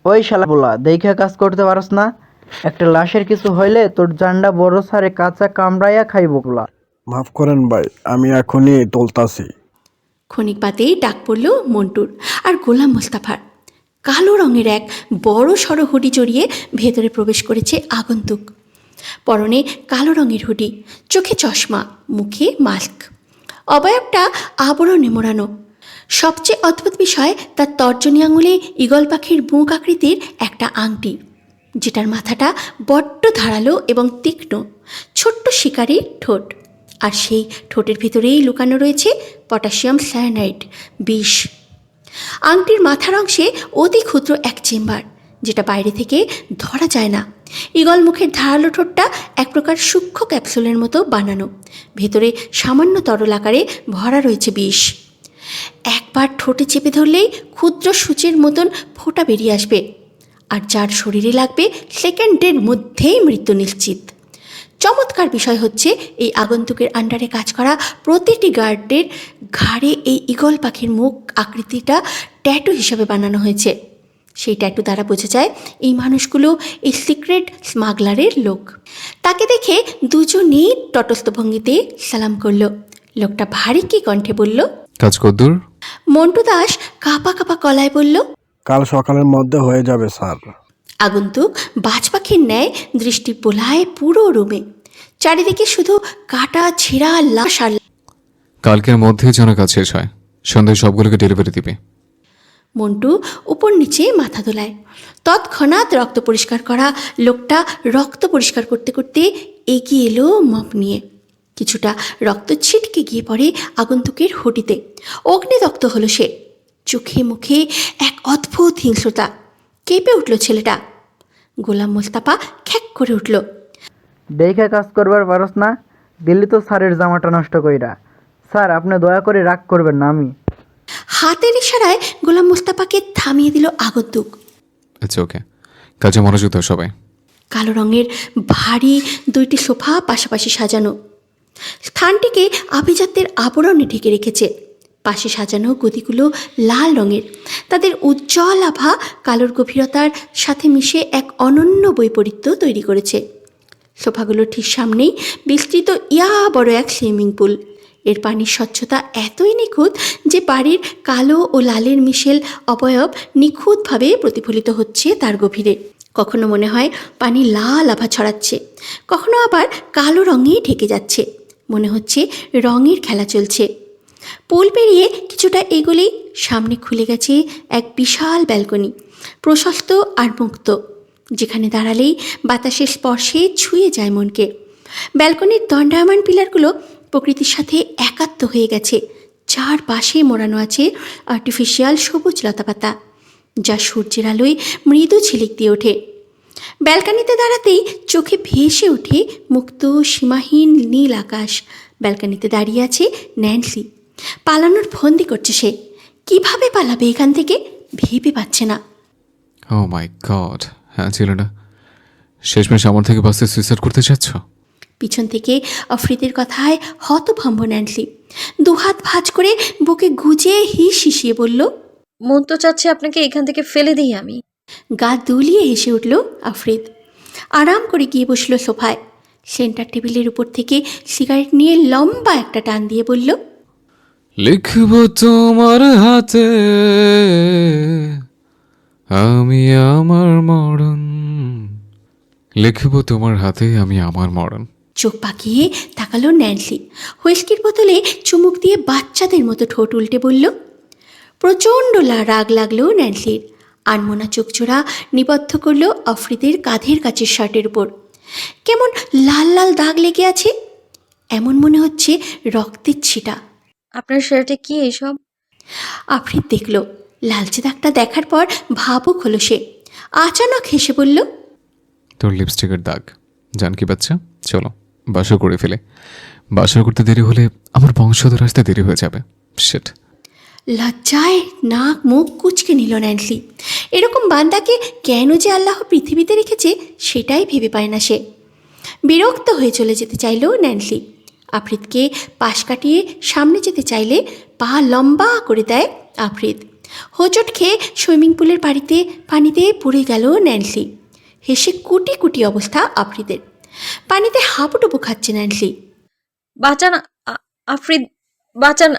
ওই শালা বলা দেখে কাজ করতে পারস না? একটা লাশের কিছু হইলে তোর জান্ডা বড় সারে কাঁচা কামড়াইয়া খাইব বলা। মাফ করেন ভাই, আমি এখনই তুলতাছি। ক্ষণিক বাদেই ডাক পড়ল মন্টুর আর গোলাম মোস্তাফার। কালো রঙের এক বড় সড়ো হুডি জড়িয়ে ভেতরে প্রবেশ করেছে আগন্তুক। পরনে কালো রঙের হুডি, চোখে চশমা, মুখে মাস্ক, অবয়বটা আবরণে মোড়ানো। সবচেয়ে অদ্ভুত বিষয় তার তর্জনী আঙুলে ঈগল পাখির মুখ আকৃতির একটা আংটি, যেটার মাথাটা বড্ড ধারালো এবং তীক্ষ্ণ, ছোট্ট শিকারির ঠোঁট। আর সেই ঠোঁটের ভিতরেই লুকানো রয়েছে পটাশিয়াম সায়ানাইড বিষ। আংটির মাথার অংশে অতি ক্ষুদ্র এক চেম্বার, যেটা বাইরে থেকে ধরা যায় না। ঈগল মুখের ধারালো ঠোঁটটা এক প্রকার সূক্ষ্ম ক্যাপসুলের মতো বানানো, ভেতরে সামান্য তরল আকারে ভরা রয়েছে বিষ। একবার ঠোঁটে চেপে ধরলেই ক্ষুদ্র সূচের মতন ফোঁটা বেরিয়ে আসবে, আর যার শরীরে লাগবে সেকেন্ডের মধ্যেই মৃত্যু নিশ্চিত। চমৎকার বিষয় হচ্ছে এই আগন্তুকের আন্ডারে কাজ করা প্রতিটি গার্ডের ঘাড়ে এই ঈগল পাখির মুখ আকৃতিটা ট্যাটু হিসাবে বানানো হয়েছে। সেই ট্যাটু দ্বারা বোঝা যায় এই মানুষগুলো এই সিক্রেট স্মাগলারের লোক। তাকে দেখে দুজনেই তটস্থ ভঙ্গিতে সালাম করল। লোকটা ভারী কি কণ্ঠে বলল, কাজ কদ্দূর? মন্টু দাস কাঁপা কাঁপা গলায় বলল, কাল সকালের মধ্যে হয়ে যাবে স্যার। আগন্তুক বাজ পাখির ন্যায় দৃষ্টি বোলায় পুরো রুমে। চারিদিকে শুধু কাটা ছেঁড়া লাশ আর কালকের মধ্যে যেন কাজ শেষ হয়, সন্ধ্যায় সবগুলোকে ডেলিভারি দিবে। মন্টু উপর নিচে মাথা দোলায়। তৎক্ষণাৎ রক্ত পরিষ্কার করা লোকটা রক্ত পরিষ্কার করতে করতে এগিয়ে এলো মপ নিয়ে। কিছুটা রক্ত ছিটকে গিয়ে পড়ে আগন্তুকের হুডিতে। অগ্নিদগ্ধ হলো সে। চোখে মুখে এক অদ্ভুত হিংস্রতা। কেঁপে উঠল ছেলেটা। গোলাম মোস্তাফা খ্যাক করে উঠল। দেখে কাজ করবার পারস না? দিল্লি তো স্যারের জামাটা নষ্ট কইরা। স্যার আপনি দয়া করে রাগ করবেন না। আমি হাতের ইশারায় গোলাম মোস্তাফাকে থামিয়ে দিল আগন্তুক। আচ্ছা ওকে, কাজে মনোযোগ দাও সবাই। কালো রঙের ভারী দুইটি সোফা পাশাপাশি সাজানো। স্থানটিকে আভিজাত্যের আবরণে ঢেকে রেখেছে। পাশে সাজানো গদিগুলো লাল রঙের। তাদের উজ্জ্বল আভা কালোর গভীরতার সাথে মিশে এক অনন্য বৈপরীত্য তৈরি করেছে। সোফাগুলোর ঠিক সামনেই বিস্তৃত ইয়া বড় এক সুইমিং পুল। এর পানির স্বচ্ছতা এতই নিখুঁত যে বাড়ির কালো ও লালের মিশেল অবয়ব নিখুঁতভাবে প্রতিফলিত হচ্ছে তার গভীরে। কখনো মনে হয় পানি লাল আভা ছড়াচ্ছে, কখনো আবার কালো রঙে ঢেকে যাচ্ছে। মনে হচ্ছে রঙের খেলা চলছে। পুল পেরিয়ে কিছুটা এগোলেই সামনে খুলে গেছে এক বিশাল ব্যালকনি, প্রশস্ত আর মুক্ত, যেখানে দাঁড়ালেই বাতাসের স্পর্শে ছুঁয়ে যায় মনকে। ব্যালকনির দণ্ডায়মান পিলারগুলো প্রকৃতির সাথে একাত্ম হয়ে গেছে। চারপাশে মোড়ানো আছে আর্টিফিশিয়াল সবুজ লতাপাতা, যা সূর্যের আলোয় মৃদু ঝিলিক দিয়ে ওঠে। ব্যালকনিতে দাঁড়াতেই চোখে ভেসে ওঠে মুক্ত সীমাহীন নীল আকাশ। ব্যালকনিতে দাঁড়িয়ে আছে ন্যান্সি। পালানোর ফন্দি করছে সে। কিভাবে পালাবে এখান থেকে ভেবে পাচ্ছে না। ও মাই গড, হ্যাঁ ছিল না? শেষমেশ আমার থেকে বাঁচতে সুইসাইড করতে চাচ্ছ? পিছন থেকে আফ্রিদের কথায় হতভম্ব ন্যান্সি দুহাত ভাঁজ করে বুকে গুজে হিস হিসিয়ে বলল, মন তো চাচ্ছে আপনাকে এখান থেকে ফেলে দিই আমি। গা দুলিয়ে হেসে উঠল আফ্রিদ। আরাম করে গিয়ে বসল সোফায়। সেন্টার টেবিলের উপর থেকে সিগারেট নিয়ে লম্বা একটা টান দিয়ে বলল, লিখব তোমার হাতে আমি আমার মরণ, লিখব তোমার হাতে আমি আমার মরণ। চোখ পাকিয়ে তাকালো ন্যান্সি। হুইস্কির বোতলে চুমুক দিয়ে বাচ্চাদের মতো ঠোঁট উল্টে বলল। প্রচণ্ড রাগ লাগলো ন্যান্সির। আনমোনা চোখচোরা নিবদ্ধ করলো আফ্রিদের কাঁধের কাছের শার্টের উপর। কেমন লাল লাল দাগ লেগে আছে, এমন মনে হচ্ছে রক্তের ছিটা। আপনার শার্টে কি এসব? আফ্রিদ দেখল। লালচে দাগটা দেখার পর ভাবুক হলো সে। আচানক হেসে বলল, তোর লিপস্টিকের দাগ। জান কি বাচ্চা, চলো বাসর করে ফেলে। বাসর করতে দেরি হলে আমার বংশধর আসতে দেরি হয়ে যাবে। শিট। লজ্জায় নাক মুখ কুচকে নিল ন্যান্সি। এরকম বান্দাকে কেন যে আল্লাহ পৃথিবীতে রেখেছে সেটাই ভেবে পায় না সে। বিরক্ত হয়ে চলে যেতে চাইল ন্যান্সি। আফ্রিদকে পাশ কাটিয়ে সামনে যেতে চাইলে পা লম্বা করে দেয় আফ্রিদ। হোঁচট খেয়ে সুইমিং পুলের পানিতে পড়ে গেল ন্যান্সি। হেসে কুটি কুটি অবস্থা আফ্রিদের। পানিতে হাবুডুবু খাচ্ছে ন্যান্সি। বাঁচান আফ্রিদ, বাঁচান,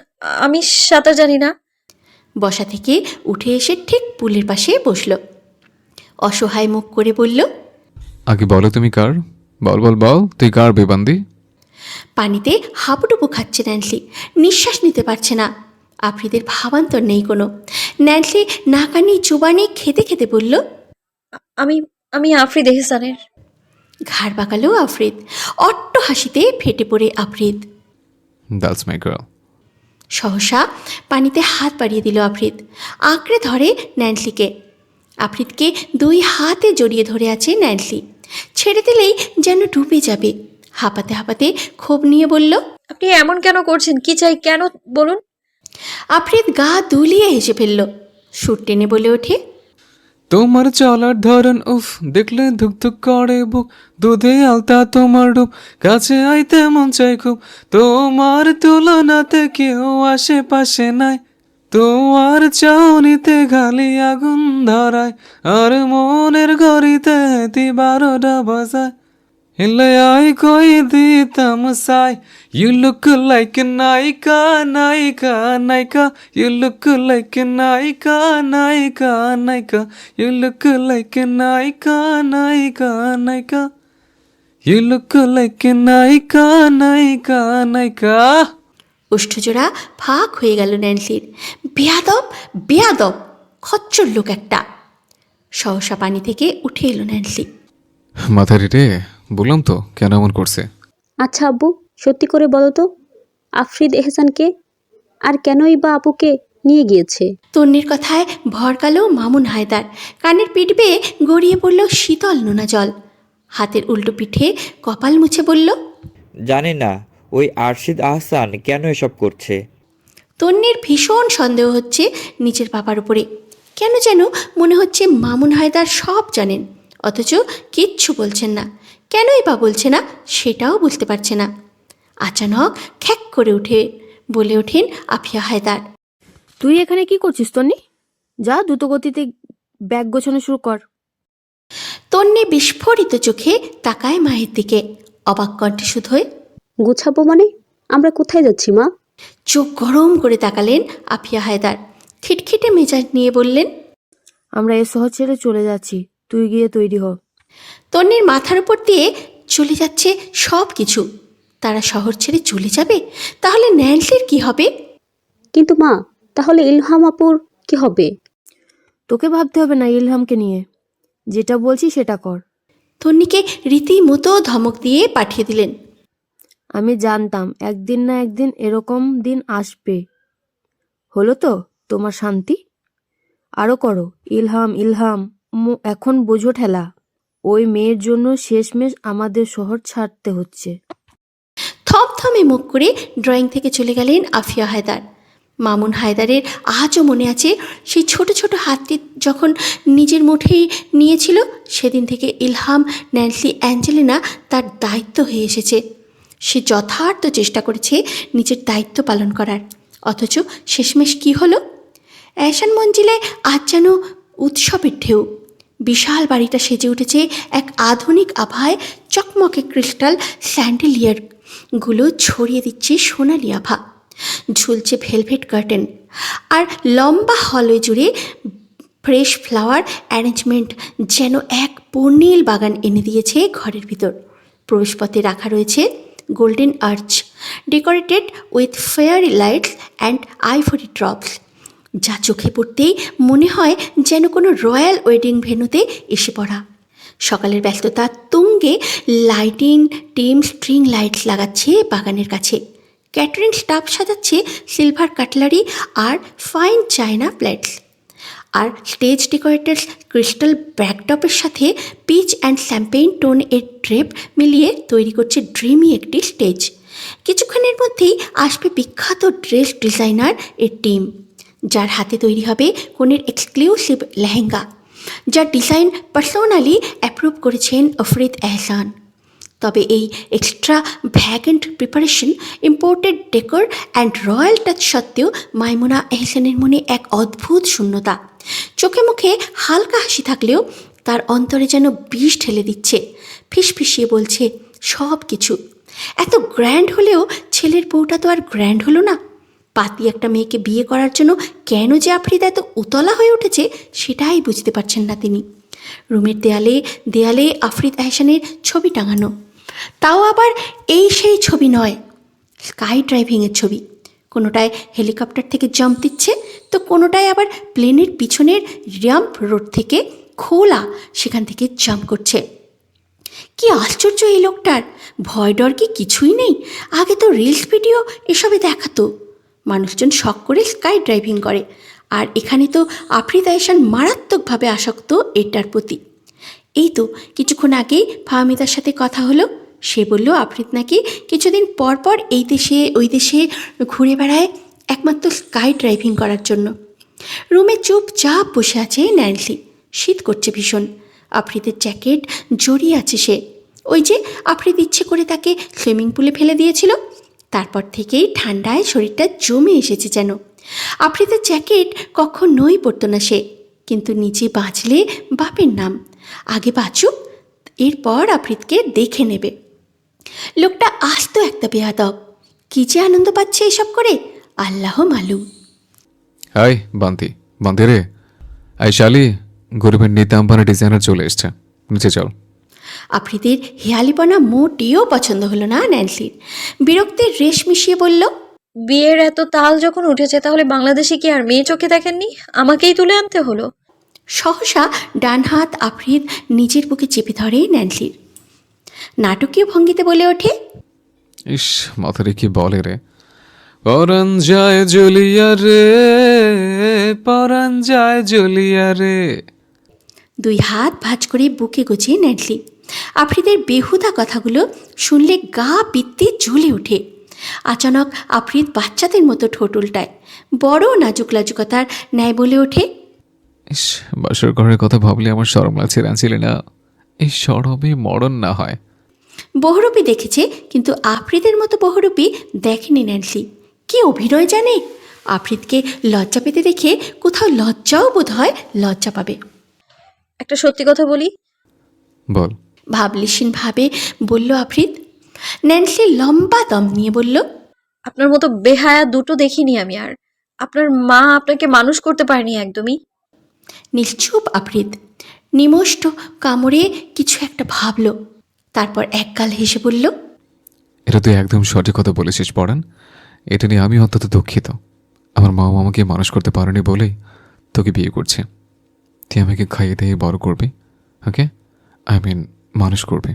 আমি সাঁতার জানি না। বসা থেকে উঠে এসে ঠিক পুলের পাশে বসল। অসহায় মুখ করে বলল, আগে বলো তুমি কার? বল বল বল, তুই কার বেবান্দি? পানিতে হাবুডুবু খাচ্ছে ন্যান্সি, নিঃশ্বাস নিতে পারছে না। আফ্রিদের ভাবান্তর নেই কোনো। ন্যান্সি নাকানি চুবানি খেতে খেতে বলল, আমি আমি আফ্রিদ এহসানের। ঘাড় বাঁকালো আফ্রিদ। অট্ট হাসিতে ফেটে পড়ে আফ্রিদ। That's my girl. সহসা পানিতে হাত বাড়িয়ে দিল আফ্রিদ। আঁকড়ে ধরে ন্যান্সিকে। আফ্রিদকে 2 হাতে জড়িয়ে ধরে আছে ন্যান্সি। ছেড়ে দিলেই যেন ডুবে যাবে। হাঁপাতে হাঁপাতে ক্ষোভ নিয়ে বলল, আপনি এমন কেন করছেন? কি চাই, কেন বলুন। আফ্রিদ গা দুলিয়ে হেসে ফেলল। সুর টেনে বলে ওঠে, তোমার চলার ধরন উফ, দেখলে ধুক ধুক করে বুক, দুধে আলতা তোমার রূপ, কাছে আইতে মন চাই খুব, তোমার তুলনাতে কেউ আশেপাশে নাই, তোমার চাউনিতে খালি আগুন ধরায়, আর মনের ঘড়িতে 12টা বাজায়, হিলে আই কই দিতাম সাই, ইউ লুক লাইক নায়িকা নায়িকা নায়িকা, ইউ লুক লাইক নায়িকা নায়িকা নায়িকা, ইউ লুক লাইক নায়িকা নায়িকা নায়িকা, ইউ লুক লাইক নায়িকা নায়িকা নায়িকা। ওষ্ঠজোড়া ফাঁক হয়ে গেল ন্যান্সির। বেয়াদব বেয়াদব, খচ্চর লোক একটা। সহসা পানি থেকে উঠে এলো ন্যান্সি। মাথারি রে, বললাম তো কেন এমন করছে। আচ্ছা আব্বু, সত্যি করে বলো তো, আফ্রিদ এহসানকে আর কেনই বা আপুকে নিয়ে গিয়েছে? তন্নির কথায় ভরকালো মামুন হায়দার। কানের পিঠ বেয়ে গড়িয়ে পড়ল শীতল নোনা জল। হাতের উল্টো পিঠে কপাল মুছে বলল, জানি না ওই আরশিদ আহসান কেন এসব করছে। তন্নির ভীষণ সন্দেহ হচ্ছে নিজের বাবার উপরে। কেন যেন মনে হচ্ছে মামুন হায়দার সব জানেন, অথচ কিচ্ছু বলছেন না। কেনই বা বলছে না সেটাও বুঝতে পারছে না। আচানক খ্যাক করে বলে ওঠেন আফিয়া হায়দার, তুই এখানে কি করছিস তন্নি? যা দ্রুতগতিতে ব্যাগ গোছানো শুরু কর। তন্নি বিস্ফোরিত চোখে তাকায় মায়ের দিকে। অবাক কণ্ঠে শুধোয়, গুছাবো মানে? আমরা কোথায় যাচ্ছি মা? চোখ গরম করে তাকালেন আফিয়া হায়দার। খিটখিটে মেজাজ নিয়ে বললেন, আমরা এ শহর ছেড়ে চলে যাচ্ছি, তুই গিয়ে তৈরি হ। তন্নির মাথার উপর দিয়ে চলে যাচ্ছে সব কিছু। তারা শহর ছেড়ে চলে যাবে, তাহলে ন্যান্সির কি হবে? কিন্তু মা, তাহলে ইলহাম আপুর কি হবে? তোকে ভাবতে হবে না ইলহামকে নিয়ে, যেটা বলছি সেটা কর। তন্নিকে রীতিমতো ধমক দিয়ে পাঠিয়ে দিলেন। আমি জানতাম একদিন না একদিন এরকম দিন আসবে। হলো তো তোমার শান্তি? আরও করো ইলহাম ইলহাম, এখন বোঝো ঠেলা। ওই মেয়ের জন্য শেষমেশ আমাদের শহর ছাড়তে হচ্ছে। থমথমে মুখ করে ড্রয়িং থেকে চলে গেলেন আফিয়া হায়দার। মামুন হায়দারের আজও মনে আছে সেই ছোট ছোট হাতটি যখন নিজের মুঠেই নিয়েছিল, সেদিন থেকে ইলহাম, ন্যান্সি, অ্যাঞ্জেলিনা তার দায়িত্ব হয়ে এসেছে। সে যথার্থ চেষ্টা করেছে নিজের দায়িত্ব পালন করার, অথচ শেষমেশ কী হলো? এহসান মঞ্জিলে আজ যেন উৎসবের ঢেউ। বিশাল বাড়িটা সেজে উঠেছে এক আধুনিক আভায়। চকমকে ক্রিস্টাল স্যান্ডেলিয়ারগুলো ছড়িয়ে দিচ্ছে সোনালি আভা। ঝুলছে ভেলভেট কার্টেন, আর লম্বা হলওয়ে জুড়ে ফ্রেশ ফ্লাওয়ার অ্যারেঞ্জমেন্ট যেন এক পর্ণিল বাগান এনে দিয়েছে ঘরের ভিতর। প্রবেশপথে রাখা রয়েছে golden arch, decorated with fairy lights and ivory drops, যা চোখে পড়তেই মনে হয় যেন কোনো রয়্যাল ওয়েডিং ভেন্যুতে এসে পড়া। সকালের ব্যস্ততা তুঙ্গে লাইটিং টিম স্ট্রিং লাইটস লাগাচ্ছে বাগানের কাছে। ক্যাটারিং স্টাফ সাজাচ্ছে সিলভার কাটলারি আর ফাইন চায়না প্লেটস, আর স্টেজ ডেকোরেটার্স ক্রিস্টাল ব্যাকটপের সাথে পিচ অ্যান্ড শ্যাম্পেইন টোন এর ড্রেপ মিলিয়ে তৈরি করছে ড্রিমি একটি স্টেজ। কিছুক্ষণের মধ্যেই আসবে বিখ্যাত ড্রেস ডিজাইনার এর টিম, যার হাতে তৈরি হবে কনের এক্সক্লুসিভ লেহেঙ্গা, যার ডিজাইন পার্সোনালি অ্যাপ্রুভ করেছেন আফরিদ এহসান। তবে এই extravagant preparation, imported decor and royal touch সত্ত্বেও মাইমুনা এহসানের মনে এক অদ্ভুত শূন্যতা। চোখে মুখে হালকা হাসি থাকলেও তার অন্তরে যেন বিষ ঢেলে দিচ্ছে, ফিসফিসিয়ে বলছে সব কিছু। এত গ্র্যান্ড হলেও ছেলের বউটা তো আর গ্র্যান্ড হলো না। পাতি একটা মেয়েকে বিয়ে করার জন্য কেন যে আফ্রিদা এত উতলা হয়ে উঠেছে সেটাই বুঝতে পারছেন না তিনি। রুমের দেয়ালে দেয়ালে আফরিদ এহসানের ছবি টাঙানো, তাও আবার এই সেই ছবি নয়, স্কাই ড্রাইভিংয়ের ছবি। কোনোটায় হেলিকপ্টার থেকে জাম্প দিচ্ছে, তো কোনোটায় আবার প্লেনের পিছনের র্যাম্প রোড থেকে খোলা, সেখান থেকে জাম্প করছে। কি আশ্চর্য এই লোকটার, ভয় ডর কি কিছুই নেই। আগে তো রিলস ভিডিও এসবে দেখাতো মানুষজন শখ করে স্কাই ড্রাইভিং করে, আর এখানে তো আফরিদ এহসান মারাত্মকভাবে আসক্ত এটার প্রতি। এই তো কিছুক্ষণ আগেই ফাহমিদার সাথে কথা হলো, সে বলল আফরিদ নাকি কিছুদিন পর পর এই দেশে ওই দেশে ঘুরে বেড়ায় একমাত্র স্কাই ড্রাইভিং করার জন্য। রুমে চুপচাপ বসে আছে ন্যান্সি, শীত করছে ভীষণ। আফরিদের জ্যাকেট জড়িয়ে আছে সে। ওই যে আফরিদ ইচ্ছে করে তাকে সুইমিং পুলে ফেলে দিয়েছিল, তারপর থেকেই ঠান্ডায় শরীরটা জমে এসেছে যেন। আফরিদের জ্যাকেট কখনোই পরতো না সে, কিন্তু নিচে বাঁচলে বাপের নাম, আগে বাঁচুক, এরপর আফরিদকে দেখে নেবে। লোকটা আস্ত একটা বেয়াদব, কী যে আনন্দ পাচ্ছে এসব করে আল্লাহ মালুম। হাই বান্তি রে, আই শালি, গরিবের নিতে আম্বানা ডিজাইনার চলে এসছে, নিচে চল। আফ্রিদের হেয়ালিপনা মোটেও পছন্দ হলো না ন্যান্সির। বিরক্তির রেশ মিশিয়ে বলল, বিয়ের এত তাল যখন উঠেছে তাহলে বাংলাদেশে কি আর মেয়ে চোখে দেখেননি? আমাকেই তুলে আনতে হলো। সহসা ডান হাত আফ্রিদ নিজের বুকে চেপে ধরে ন্যান্সির। নাটকীয় ভঙ্গিতে বলে ওঠে, ইস, মাথারে কি বলে রে, পরান যায় জ্বলিয়া রে, পরান যায় জ্বলিয়া রে। দুই হাত ভাঁজ করে বুকে গুছিয়ে ন্যান্সি। আফ্রিদের বেহুদা কথাগুলো শুনলে গা পিত্তে জ্বলে ওঠে। আচানক আফ্রিদ বাচ্চাদের মতো ঠোঁট উল্টায়, বড় নাজুক লাজুকতার ন্যায় বলে ওঠে, ইস, বাসর ঘরের কথা ভাবলে আমার শরম লাগছে রাঁচিলে না, এই শরমে মরণ না হয়। বহুরূপী দেখেছে, কিন্তু আফ্রিদের মতো বহুরূপী দেখেনি ন্যান্সি। কি অভিনয় জানে! আফ্রিদকে লজ্জা পেতে দেখে কোথাও লজ্জাও বোধ হয় লজ্জা পাবে। একটা সত্যি কথা বলি, বল। ভাবলিসীন ভাবে বলল আফ্রিদ। ন্যান্সি লম্বা দম নিয়ে বলল, আপনার মতো বেহায়া দুটো দেখিনি আমি আর। আপনার মা আপনাকে মানুষ করতে পারেনি একদমই। নিশ্চুপ আফ্রিদ নিমষ্ট কামড়ে কিছু একটা ভাবল, তারপর একগাল হেসে বলল, এটা তুই একদম সঠিক কথা বলেছিস পরান, এটা নিয়ে আমি অন্তত দুঃখিত। আমার মা আমাকে মানুষ করতে পারেনি বলেই তোকে বিয়ে করছে। তুই আমাকে খাইয়ে দিয়ে বড় করবি, ওকে, আই মিন মানুষ করবি।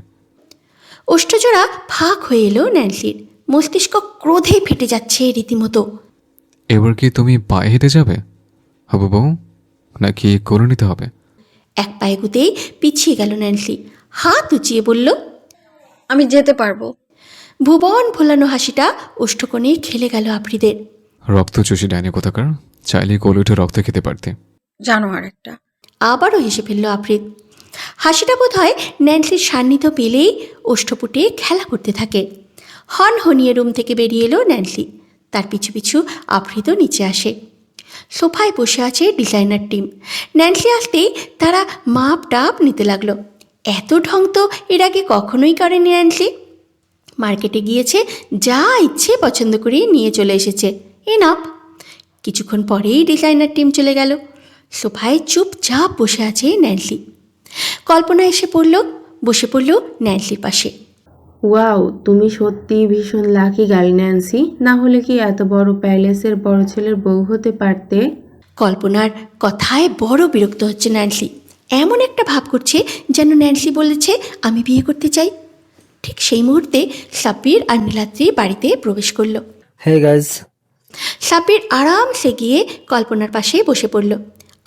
ওষ্ঠজোড়া ফাঁক হয়ে এলো ন্যান্সির, মস্তিষ্ক ক্রোধে ফেটে যাচ্ছে রীতিমতো। এবার কি তুমি পায়ে হেঁটে যাবে হবু বউ, নাকি করে নিতে হবে? এক পায়ে গুতেই পিছিয়ে গেল ন্যান্সি, হাত উঁচিয়ে বলল, আমি যেতে পারবো। ভুবন ভোলানো হাসিটা ওষ্ঠকোণে খেলে গেল আফ্রিদের। রক্ত চুষি ডাইনি কোথাকার, চাইলে কোলে উঠে রক্ত খেতে পারতে। জানো আর একটা। আবারও হেসে ফেলল আফ্রিদ। হাসিটা বোধ হয় ন্যান্সির সান্নিধ্য পেলেই ওষ্ঠপুটে খেলা করতে থাকে। হন হনিয়ে রুম থেকে বেরিয়ে এলো ন্যান্সি, তার পিছু পিছু আফ্রিদও নিচে আসে। সোফায় বসে আছে ডিজাইনার টিম। ন্যান্সি আসতেই তারা মাপ টাপ নিতে লাগলো। এত ঢং তো এর আগে কখনোই করেনি ন্যান্সি। মার্কেটে গিয়েছে, যা ইচ্ছে পছন্দ করে নিয়ে চলে এসেছে, এনাফ। কিছুক্ষণ পরেই ডিজাইনার টিম চলে গেল। সোফায় চুপচাপ বসে আছে ন্যান্সি। কল্পনা এসে বসে পড়ল ন্যান্সির পাশে। ওয়াও, তুমি সত্যিই ভীষণ লাকি গার্ল ন্যান্সি, না হলে কি এত বড় প্যালেসের বড় ছেলের বউ হতে পারতে? কল্পনার কথায় বড় বিরক্ত হচ্ছে ন্যান্সি। এমন একটা ভাব করছে যেন ন্যান্সি বলেছে আমি বিয়ে করতে চাই। ঠিক সেই মুহূর্তে সাব্বির আর নীলাদ্রি বাড়িতে প্রবেশ করলো। হে গাইজ, সাব্বির আরামসে গিয়ে কল্পনার পাশে বসে পড়ল।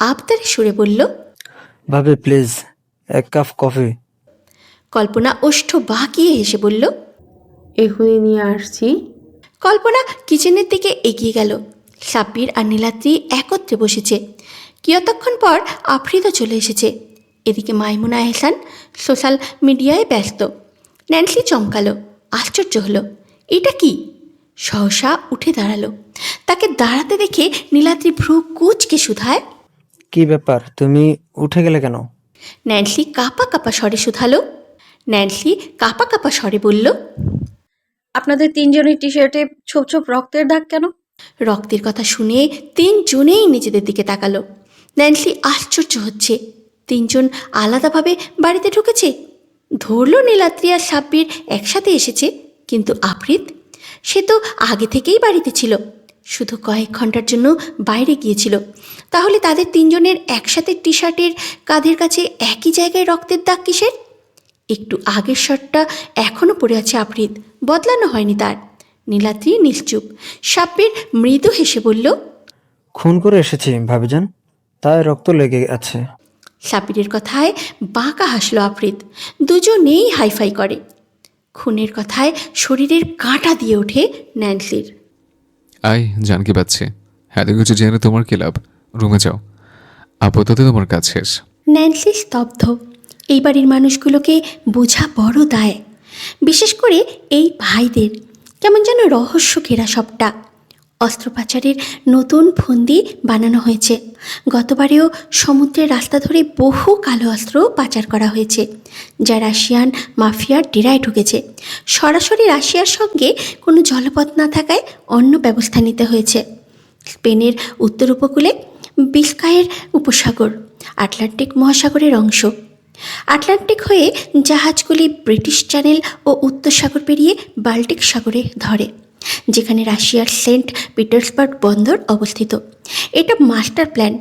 আবদারে সুরে বলল, ভাবি প্লিজ এক কাপ কফি। কল্পনা ওষ্ঠ বাঁকিয়ে হেসে বলল, এখনই নিয়ে আসছি। কল্পনা কিচেনের দিকে এগিয়ে গেল। সাব্বির আর নীলাদ্রি একত্রে বসেছে। কিয়তক্ষণ পর আফ্রিদও চলে এসেছে। এদিকে মাইমুনা এহসান সোশ্যাল মিডিয়ায় ব্যস্ত। ন্যান্সি চমকালো, আশ্চর্য হলো। এটা কি? সহসা উঠে দাঁড়ালো। তাকে দাঁড়াতে দেখে নীলাদ্রি ভ্রু কুঁচকে শুধায়। কি ব্যাপার, তুমি উঠে গেলে কেন? ন্যান্সি কাঁপা কাঁপা স্বরে শুধালো। ন্যান্সি কাঁপা কাঁপা স্বরে বলল, আপনাদের তিনজনের টি শার্টে ছোপ ছোপ রক্তের দাগ কেন? রক্তের কথা শুনে তিনজনেই নিজেদের দিকে তাকালো। ন্যান্সি আশ্চর্য হচ্ছে, তিনজন আলাদাভাবে বাড়িতে ঢুকেছে। ধরল নীলাদ্রি আর সাব্বির একসাথে এসেছে, কিন্তু আফ্রিদ সে তো আগে থেকেই বাড়িতে ছিল, শুধু কয়েক ঘন্টার জন্য বাইরে গিয়েছিল। তাহলে তাদের তিনজনের একসাথে টি শার্টের কাঁধের কাছে একই জায়গায় রক্তের দাগ কিসের? একটু আগের শার্টটা এখনও পড়ে আছে আফ্রিদ, বদলানো হয়নি তার। নীলাদ্রি নিশ্চুপ। সাব্বির মৃদু হেসে বলল, খুন করে এসেছি ভাবিজান, তাই রক্ত লেগে আছে। সাব্বিরের কথায় বাঁকা হাসলো আফ্রিদ। দুজনেই হাইফাই করে। খুনের কথায় শরীরের কাঁটা দিয়ে ওঠে ন্যান্সির। আই জানকি পাচ্ছে, এত কিছু জেনে তোমার কি লাভ? রুমে যাও, আপাতত তোমার কাজ শেষ। ন্যান্সি স্তব্ধ। এই বাড়ির মানুষগুলোকে বোঝা বড় দায়, বিশেষ করে এই ভাইদের। কেমন যেন রহস্য ঘেরা সবটা। অস্ত্রোপচারের নতুন ফন্দি বানানো হয়েছে। গতবারেও সমুদ্রের রাস্তা ধরে বহু কালো অস্ত্র পাচার করা হয়েছে, যা রাশিয়ান মাফিয়ার ডেরায় ঢুকেছে। সরাসরি রাশিয়ার সঙ্গে কোনো জলপথ না থাকায় অন্য ব্যবস্থা নিতে হয়েছে। স্পেনের উত্তর উপকূলে বিস্কায়ের উপসাগর আটলান্টিক মহাসাগরের অংশ। আটলান্টিক হয়ে জাহাজগুলি ব্রিটিশ চ্যানেল ও উত্তর সাগর পেরিয়ে বাল্টিক সাগরে ধরে, যেখানে রাশিয়ার সেন্ট পিটার্সবার্গ বন্দর অবস্থিত। এটা মাস্টার প্ল্যান,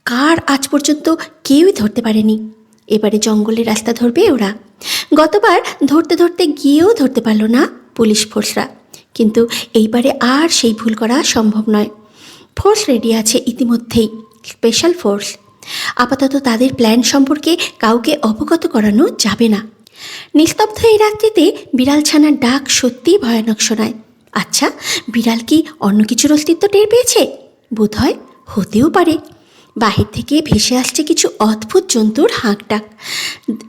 কার আজ পর্যন্ত কেউই ধরতে পারেনি। এবারে জঙ্গলের রাস্তা ধরবে ওরা। গতবার ধরতে ধরতে গিয়েও ধরতে পারল না পুলিশ ফোর্সরা, কিন্তু এইবারে আর সেই ভুল করা সম্ভব নয়। ফোর্স রেডি আছে ইতিমধ্যেই, স্পেশাল ফোর্স। আপাতত তাদের প্ল্যান সম্পর্কে কাউকে অবগত করানো যাবে না। নিস্তব্ধ এই রাত্রিতে বিড়াল ছানার ডাক সত্যিই ভয়ানক শোনায়। আচ্ছা, বিড়াল কি অন্য কিছুর অস্তিত্ব টের পেয়েছে? বোধহয় হতেও পারে। বাহির থেকে ভেসে আসছে কিছু অদ্ভুত জন্তুর হাঁক ডাক।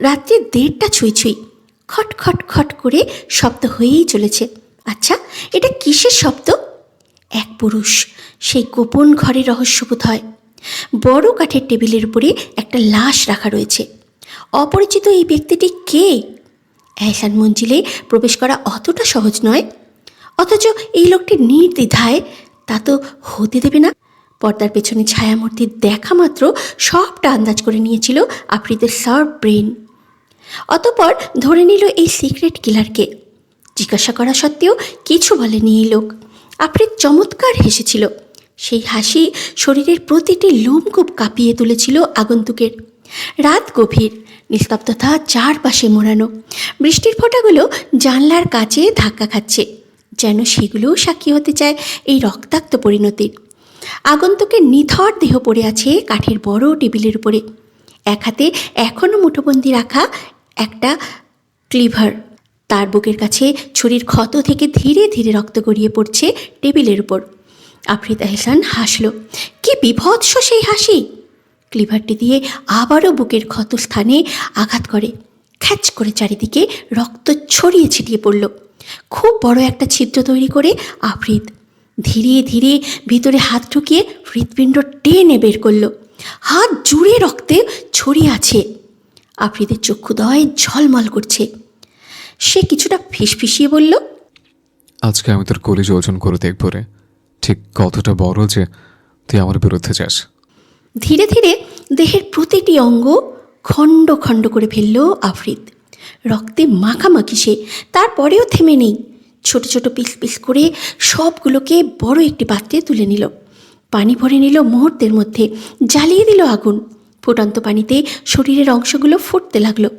রাত্রি 1:30 ছুঁই ছুঁই, খট খট খট করে শব্দ হয়েই চলেছে। আচ্ছা, এটা কিসের শব্দ? এক পুরুষ, সেই গোপন ঘরের রহস্যবোধ হয়। বড় কাঠের টেবিলের উপরে একটা লাশ রাখা রয়েছে। অপরিচিত এই ব্যক্তিটি কে? এহসান মঞ্জিলে প্রবেশ করা অতটা সহজ নয়, অথচ এই লোকটি নির্দ্বিধায় তা তো হতে দেবে না। পর্দার পেছনে ছায়ামূর্তির দেখা মাত্র সবটা আন্দাজ করে নিয়েছিল আফ্রিদের সার্ভ ব্রেন। অতঃপর ধরে নিল এই সিক্রেট কিলারকে। জিজ্ঞাসা করা সত্ত্বেও কিছু বলেনি এই লোক। আফ্রিদ চমৎকার হেসেছিল। সেই হাসি শরীরের প্রতিটি লোমকূপ কাঁপিয়ে তুলেছিল আগন্তুকের। রাত গভীর, নিস্তব্ধতা চারপাশে মোড়ানো। বৃষ্টির ফোঁটাগুলো জানলার কাছে ধাক্কা খাচ্ছে, যেন সেগুলোও সাক্ষী হতে চায় এই রক্তাক্ত পরিণতির। আগন্তুকের নিথর দেহ পড়ে আছে কাঠের বড় টেবিলের উপরে। এক হাতে এখনও মুঠোবন্দি রাখা একটা ক্লিভার। তার বুকের কাছে ছুরির ক্ষত থেকে ধীরে ধীরে রক্ত গড়িয়ে পড়ছে টেবিলের উপর। আফ্রিদ এহসান হাসল। কি বিভৎস সেই হাসি! ক্লিভারটি দিয়ে আবারও বুকের ক্ষত স্থানে আঘাত করে। খ্যাচ করে চারিদিকে রক্ত ছড়িয়ে ছিটিয়ে পড়ল। খুব বড় একটা ছিদ্র তৈরি করে আফ্রিদ ধীরে ধীরে ভিতরে হাত ঢুকিয়ে হৃৎপিণ্ড টেনে বের করল। হাত জুড়ে রক্তে ছড়িয়ে আছে। আফ্রিদের চক্ষুদয় ঝলমল করছে। সে কিছুটা ফিসফিসিয়ে বলল, আজকে আমি তোর কলিজা ওজন করে দেখব রে, ঠিক কতটা বড় যে তুই আমার বিরুদ্ধে যাস। ধীরে ধীরে দেহের প্রতিটি অঙ্গ খণ্ড খণ্ড করে ফেলল আফ্রিদ। রক্তে মাখামাখি সে, তারপরেও থেমে নেই। ছোট ছোট পিস পিস করে সবগুলোকে বড় একটি পাত্রে তুলে নিল। পানি ভরে নিল মুহূর্তের মধ্যে, জ্বালিয়ে দিল আগুন। ফুটন্ত পানিতে শরীরের অংশগুলো ফুটতে লাগলো।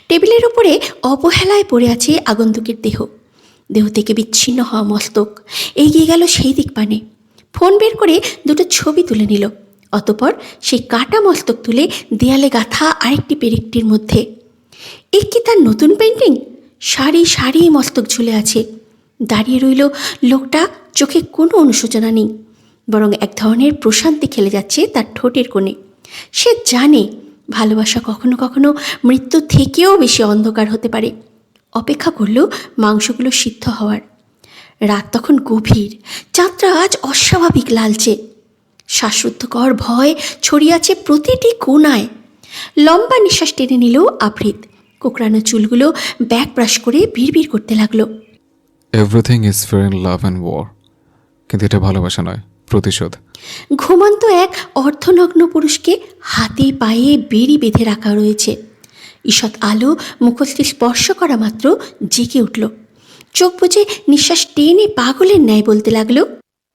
টেবিলের উপরে অবহেলায় পড়ে আছে আগন্তুকের দেহ। দেহ থেকে বিচ্ছিন্ন হওয়া মস্তক এগিয়ে গেল সেই দিক পানে। ফোন বের করে দুটো ছবি তুলে নিল। অতঃপর সেই কাটা মস্তক তুলে দেয়ালে গাঁথা আরেকটি পেরেকটির মধ্যে। এ কি তার নতুন পেন্টিং? সারি সারি মস্তক ঝুলে আছে। দাঁড়িয়ে রইল লোকটা, চোখে কোনো অনুশোচনা নেই, বরং এক ধরনের প্রশান্তি খেলে যাচ্ছে তার ঠোঁটের কোণে। সে জানে ভালোবাসা কখনো কখনো মৃত্যু থেকেও বেশি অন্ধকার হতে পারে। অপেক্ষা করল মাংসগুলো সিদ্ধ হওয়ার। রাত তখন গভীর, চাঁদটা আজ অস্বাভাবিক লালচে। শ্বাসরুদ্ধকর ভয় ছড়িয়ে আছে প্রতিটি কোণায়। লম্বা নিঃশ্বাস টেনে নিল আফ্রিদ। কোকড়ানো চুলগুলো ব্যাক ব্রাশ করে বিড়বিড় করতে লাগলো। Everything is fair in love and war, কিন্তু এটা ভালোবাসা নয়, প্রতিশোধ। ঘুমন্ত এক অর্ধনগ্ন পুরুষকে হাতে পায়ে বেড়ি বেঁধে রাখা রয়েছে। ঈষৎ আলো মুখশ্রী স্পর্শ করা মাত্র জেগে উঠল। চোখ বুজে নিঃশ্বাস টেনে পাগলের ন্যায় বলতে লাগলো,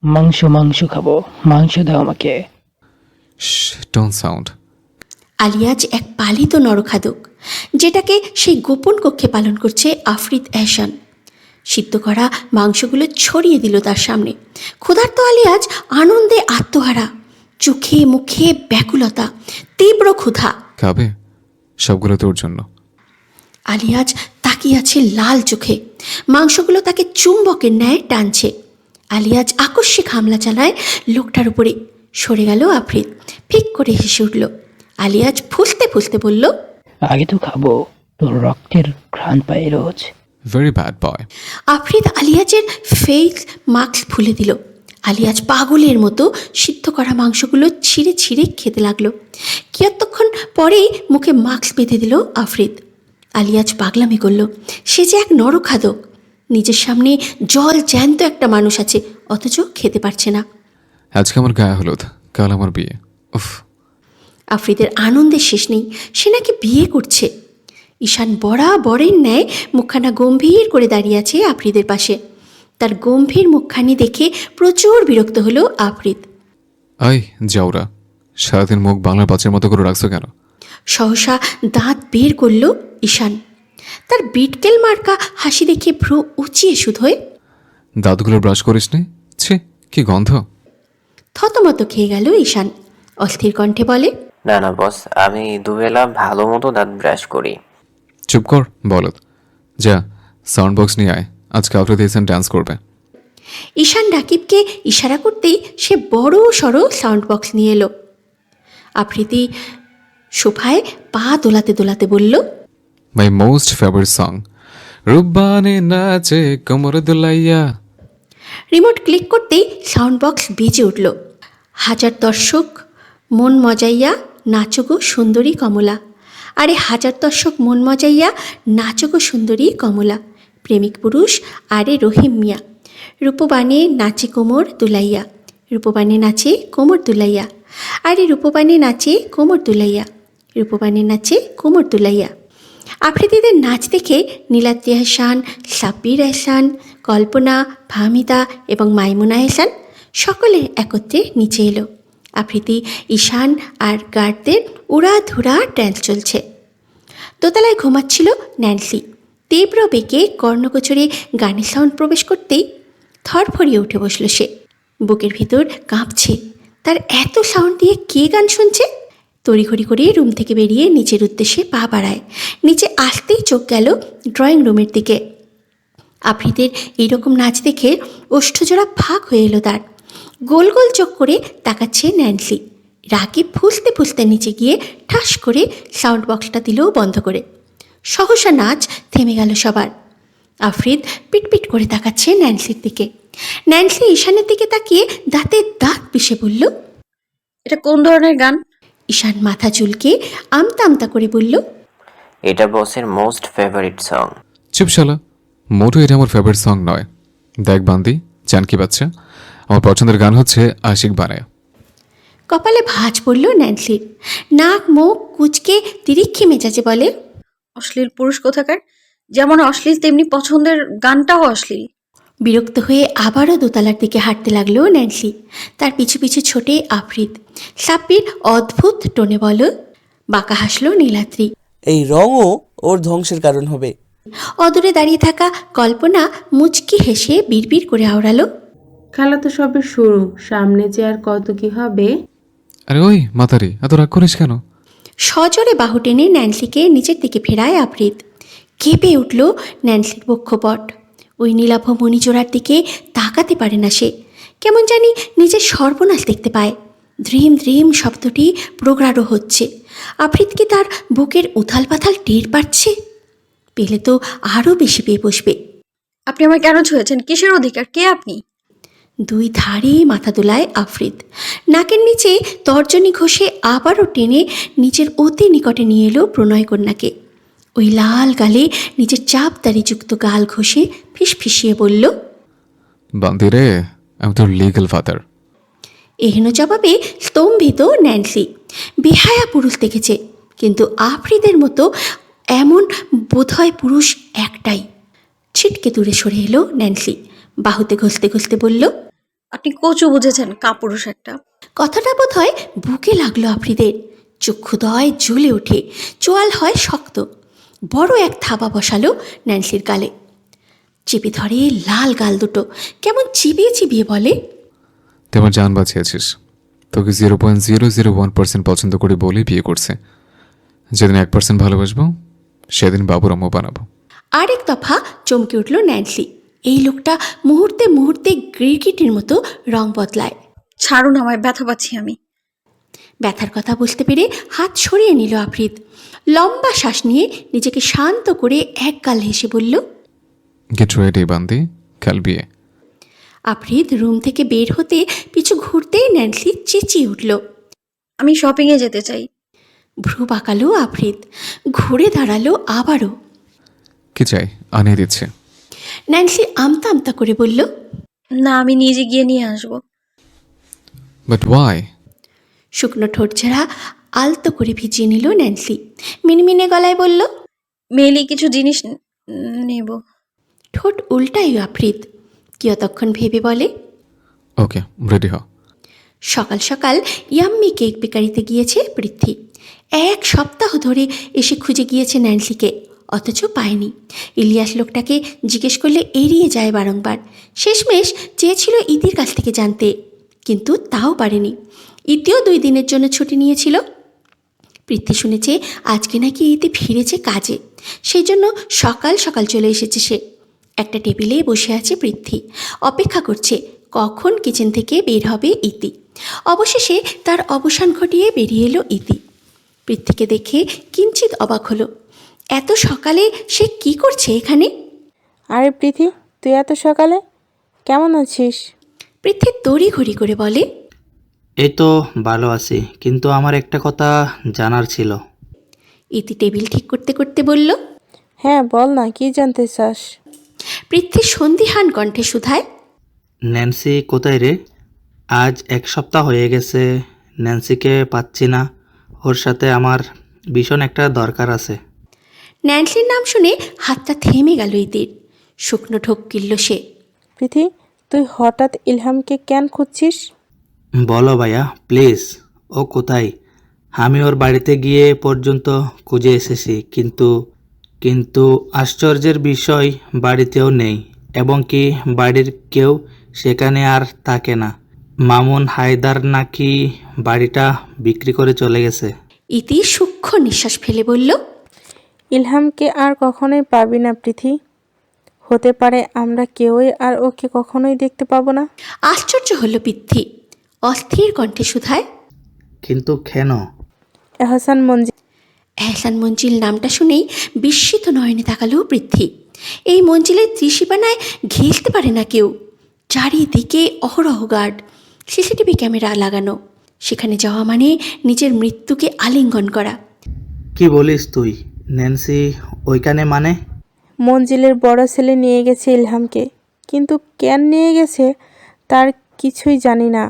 মাংস মাংস খাবো, মাংস দাও আমাকে। Don't sound. আলিয়াজ এক পালিত নরখাদক, যেটাকে সেই গোপন কক্ষে পালন করছে আফ্রিদ এহসান। সিদ্ধ করা মাংসগুলো ছড়িয়ে দিল তার সামনে। ক্ষুধার্ত আলিয়াজ আনন্দে আত্মহারা, চোখে মুখে ব্যাকুলতা, তীব্র ক্ষুধা। খাবে? সবগুলো তোর জন্য। আলিয়াজ তাকিয়ে আছে লাল চোখে। মাংসগুলো তাকে চুম্বকের ন্যায় টানছে। আলিয়াজ আকস্মিক হামলা চালায় লোকটার উপরে। সরে গেল আফ্রিদ। ফিক করে হেসে উঠল। আলিয়াজ ফুসতে ফুসতে বলল, আগে তো খাবো, তোর রক্তের ঘ্রাণ পাই রোজ। Very bad boy. আফ্রিদ আলিয়াজের ফেস মাস্ক খুলে দিল। আলিয়াজ পাগলের মতো সিদ্ধ করা মাংসগুলো ছিঁড়ে ছিঁড়ে খেতে লাগলো। কিয়ৎক্ষণ পরেই মুখে মাস্ক বেঁধে দিল আফ্রিদ। আলিয়াজ পাগলামি করল। সে যে এক নরখাদক। নিজের সামনে জল জ্যান্ত একটা মানুষ আছে, অথচ খেতে পারছে না। আজকে আমার গায়ে হলুদ, কাল আমার বিয়ে। উফ। আফ্রিদের আনন্দের শেষ নেই। সে নাকি বিয়ে করছে। ঈশান বরাবরের ন্যায় মুখখানা গম্ভীর করে দাঁড়িয়ে আছে আফ্রিদের পাশে। তার গম্ভীর মুখখানি দেখে প্রচুর বিরক্ত হলো আফ্রিদ। আই যাওরা, সারাদিন মুখ বাংলার বাচ্চার মতো করে রাখছো কেন? সহসা দাঁত বের করল ঈশান। তার বিটকেল মার্কা হাসি দেখে ভ্রু উঁচিয়ে শুধোয়, দাঁতগুলো ব্রাশ করিস নি? ছি, কি গন্ধ। থতমত খেয়ে গেল ঈশান। অস্থির কণ্ঠে বলে, না না বস, আমি দুবেলা ভালো মতো দাঁত ব্রাশ করি। চুপ কর বলদ। যা, সাউন্ড বক্স নিয়ে আয়, আজকে আফ্রিদ এহসান ডান্স করবে। ঈশান রাকিবকে ইশারা করতেই সে বড় সড়ো সাউন্ড বক্স নিয়ে এলো। আফ্রিদি সোফায় পা দোলাতে দোলাতে বলল, মাই মোস্ট ফেভারিট সং, রুব্বানে নাচে কোমর দুলাইয়া। রিমোট ক্লিক করতেই সাউন্ড বক্স বেজে উঠল। হাজার দর্শক মন মজাইয়া নাচগো সুন্দরী কমলা। আরে হাজার দর্শক মন মজাইয়া নাচগো সুন্দরী কমলা। প্রেমিক পুরুষ আরে রহিম মিয়া। রূপবানে নাচে কোমর দুলাইয়া। রূপবানে নাচে কোমর দুলাইয়া। আরে রূপবানে নাচে কোমর দুলাইয়া। রূপবানে নাচে কোমর দুলাইয়া। আফ্রিদিদের নাচ দেখে নীলাদ্রি এহসান, সাব্বির এহসান, কল্পনা, ফাহমিদা এবং মাইমুনা এহসান সকলে একত্রে নিচে এলো। আফ্রিদি, ঈশান আর গার্ডদের উড়াধুরা ড্যান্স চলছে। দোতলায় ঘুমাচ্ছিল ন্যান্সি। তীব্র বেগে কর্ণগোচরে গানের সাউন্ড প্রবেশ করতেই থরফরিয়ে উঠে বসল সে। বুকের ভিতর কাঁপছে। তার এত সাউন্ড দিয়ে কে গান শুনছে? তড়িঘড়ি করে রুম থেকে বেরিয়ে নিচের উদ্দেশ্যে পা বাড়ায়। নিচে আসতেই চোখ গেল ড্রয়িং রুমের দিকে। আফ্রিদের এইরকম নাচ দেখে ওষ্ঠজোড়া ফাঁক হয়ে এলো তার। গোল গোল চোখ করে তাকাচ্ছে ন্যান্সি। রাগে ফুসতে ফুসতে নিচে গিয়ে ঠাস করে সাউন্ড বক্সটা দিল বন্ধ করে। সহসা নাচ থেমে গেল সবার। আফ্রিদ পিটপিট করে তাকাচ্ছে ন্যান্সির দিকে। ন্যান্সি ঈশানের দিকে তাকিয়ে দাঁতে দাঁত পিষে বলল, এটা কোন ধরনের গান? ঈশান মাথা চুলকে আমতা আমতা করে বলল, এটা বসের মোস্ট ফেভারিট সং। চুপ শালা, মোটো এটা আমার ফেভারিট সং নয়। দেখ বান্দি, জানকি বাচ্চা, আমার পছন্দের গান হচ্ছে আশিক বানায়। কপালে ভাঁজ পড়ল ন্যান্সির। নাক মুখ কুচকে তিরিক্ষি মেজাজে বলে, অশ্লীল পুরুষ কোথাকার। যেমন অশ্লীল তেমনি পছন্দের গানটাও অশ্লীল। বিরক্ত হয়ে আবারও দোতলার দিকে হাঁটতে লাগলো ন্যান্সি। তার পিছু পিছু ছোটে আফ্রিদ। সাব্বির অদ্ভুত টোনে বল। বাঁকা হাসলো নীলাদ্রি। এই রঙও ওর ধ্বংসের কারণ হবে। অদূরে দাঁড়িয়ে থাকা কল্পনা মুচকি হেসে বিড়বিড় করে আওড়ালো, খেলা তো সবে শুরু, সামনে যে আর কত কি হবে। আরে ওই মাতারি, এত রাগ করিস কেন? সজোরে বাহু টেনে ন্যান্সিকে নিচের দিকে ফেরায় আফ্রিদ। কেঁপে উঠল ন্যান্সির বক্ষপট। ওই নীলাভ মণিচোড়ার দিকে তাকাতে পারে না সে। কেমন জানি নিজের সর্বনাশ দেখতে পায়। ধ্রিম ধ্রিম শব্দটি প্রগাঢ় হচ্ছে। আফ্রিদ কি তার বুকের উথাল পাথাল টের পাচ্ছে? পেলে তো আরও বেশি পেয়ে বসবে। আপনি আমায় কেন ছুঁয়েছেন? কিসের অধিকার? কে আপনি? দুই ধারে মাথা দোলায় আফ্রিদ। নাকের নিচে তর্জনী ঘষে আবারও টেনে নিজের অতি নিকটে নিয়ে এলো প্রণয় কন্যাকে। ওই লাল গালে নিজের চাপদারিযুক্ত গাল ঘষে ফিসফিসিয়ে বলল, বান্দি রে, আমি তোর লিগ্যাল ফাদার। এহেন জবাবে স্তম্ভিত ন্যান্সি। বেহায়া পুরুষ দেখেছে, কিন্তু আফ্রিদের মতো এমন বোধহয় পুরুষ একটাই। ছিটকে দূরে সরে এলো ন্যান্সি, বাহুতে ঘষতে ঘষতে বলল, আপনি কচু বুঝেছেন, কাপুরুষ একটা। কথাটা বোধহয় বুকে লাগলো আফ্রিদের। চক্ষুদয় জ্বলে ওঠে, চোয়াল হয় শক্ত। বড় এক থাবা বসালো ন্যান্সির গালে, চেপে ধরে লাল গাল দুটো, কেমন চিবিয়ে চিবিয়ে বলে, তুই আমার জান বাঁচিয়েছিস। তোকে 0.001% পছন্দ করে বলেই বিয়ে করছে। যেদিন 1% ভালোবাসবো সেদিন বাবুর আম্মু বানাবো। আরেক দফা চমকে উঠল ন্যান্সি। এই লোকটা মুহূর্তে মুহূর্তে গিরগিটির মতো রং বদলায়। ছাড়ুন আমায়, ব্যথা পাচ্ছি আমি। ব্যথার কথা বুঝতে পেরে হাত সরিয়ে নিল আফ্রিদ। লম্বা শ্বাস নিয়ে নিজেকে শান্ত করে এক গাল হেসে বলল, গেট রেডি বান্দি, কাল বিয়ে। আফ্রিদ রুম থেকে বের হতে পিছু ঘুরতেই ন্যান্সি চেঁচিয়ে উঠল, আমি শপিংয়ে যেতে চাই। ভ্রু বাঁকালো আফ্রিদ, ঘুরে দাঁড়ালো আবারও। কি চাই, আনিয়ে দিচ্ছে। ন্যান্সি আমতা আমতা করে বলল, না, আমি নিজে গিয়ে নিয়ে আসবো। But why? শুকনো ঠোঁট ছেঁড়া আলতো করে ভিজিয়ে নিল ন্যান্সি। মিনমিনে গলায় বলল, মেয়েলি কিছু জিনিস নেব। ঠোঁট উল্টাই আফ্রিদ। কিয়তক্ষণ ভেবে বলে, ওকে, রেডি হ। সকাল সকাল ইয়াম্মি কেক বেকারিতে গিয়েছে পৃথ্বী। 1 সপ্তাহ ধরে এসে খুঁজে গিয়েছে ন্যান্সিকে, অথচ পায়নি। ইলিয়াস লোকটাকে জিজ্ঞেস করলে এড়িয়ে যায় বারংবার। শেষমেশ চেয়েছিল ইতির কাছ থেকে জানতে, কিন্তু তাও পারেনি। ইতিও 2 দিনের জন্য ছুটি নিয়েছিল। পৃথ্বী শুনেছে আজকে নাকি ইতি ফিরেছে কাজে, সেই জন্য সকাল সকাল চলে এসেছে সে। একটা টেবিলে বসে আছে পৃথ্বী, অপেক্ষা করছে কখন কিচেন থেকে বের হবে ইতি। অবশেষে তার অবসান ঘটিয়ে বেরিয়ে এলো ইতি। পৃথ্বীকে দেখে কিঞ্চিত অবাক হলো। এত সকালে সে কি করছে এখানে? আরে প্রীতি, তুই এত সকালে কেমন আছিস? পৃথ্বী তড়িঘড়ি করে বলে, এই তো ভালো আছি, কিন্তু আমার একটা কথা জানার ছিল। ইতি টেবিল ঠিক করতে করতে বলল, হ্যাঁ বল না, কি জানতে চাস? পৃথ্বী সন্দিহান কণ্ঠে শুধায়, ন্যান্সি কোথায় রে? আজ 1 সপ্তাহ হয়ে গেছে ন্যান্সিকে পাচ্ছি না। ওর সাথে আমার ভীষণ একটা দরকার আছে। ন্যান্সির নাম শুনে হাতটা থেমে গেল ইতির। শুকনো ঢোক গিলল সে। প্রীতি, তুই হঠাৎ ইলহামকে কেন খুঁজছিস? বলো ভাইয়া প্লিজ, ও কোথায়? আমি ওর বাড়িতে গিয়ে পর্যন্ত খুঁজে এসেছি, কিন্তু আশ্চর্যের বিষয় বাড়িতেও নেই, এবং কি বাড়ির কেউ সেখানে আর থাকে না। মামুন হায়দার নাকি বাড়িটা বিক্রি করে চলে গেছে। ইতি সূক্ষ্ম নিঃশ্বাস ফেলে বলল, ইলহামকে আর কখনোই পাবি না প্রীতি। হতে পারে আমরা কেউই আর ওকে কখনোই দেখতে পাবো না। আশ্চর্য হলো পৃথ্বী। অস্থির কণ্ঠে শুধায়, কিন্তু কেন? এহসান মঞ্জিল। এহসান মঞ্জিল নামটা শুনেই বিস্মিত নয়নে তাকালো পৃথ্বী। এই মঞ্জিলের ত্রিসীমানায় ঘেঁষতে পারে না কেউ। চারিদিকে অহরহ গার্ড, সিসিটিভি ক্যামেরা লাগানো। সেখানে যাওয়া মানে নিজের মৃত্যুকে আলিঙ্গন করা। কি বলিস তুই? ন্যান্সি ওইখানে মানে? মঞ্জিলের বড় ছেলে নিয়ে গেছে ইলহামকে, কিন্তু কেন নিয়ে গেছে তার কিছুই জানি না।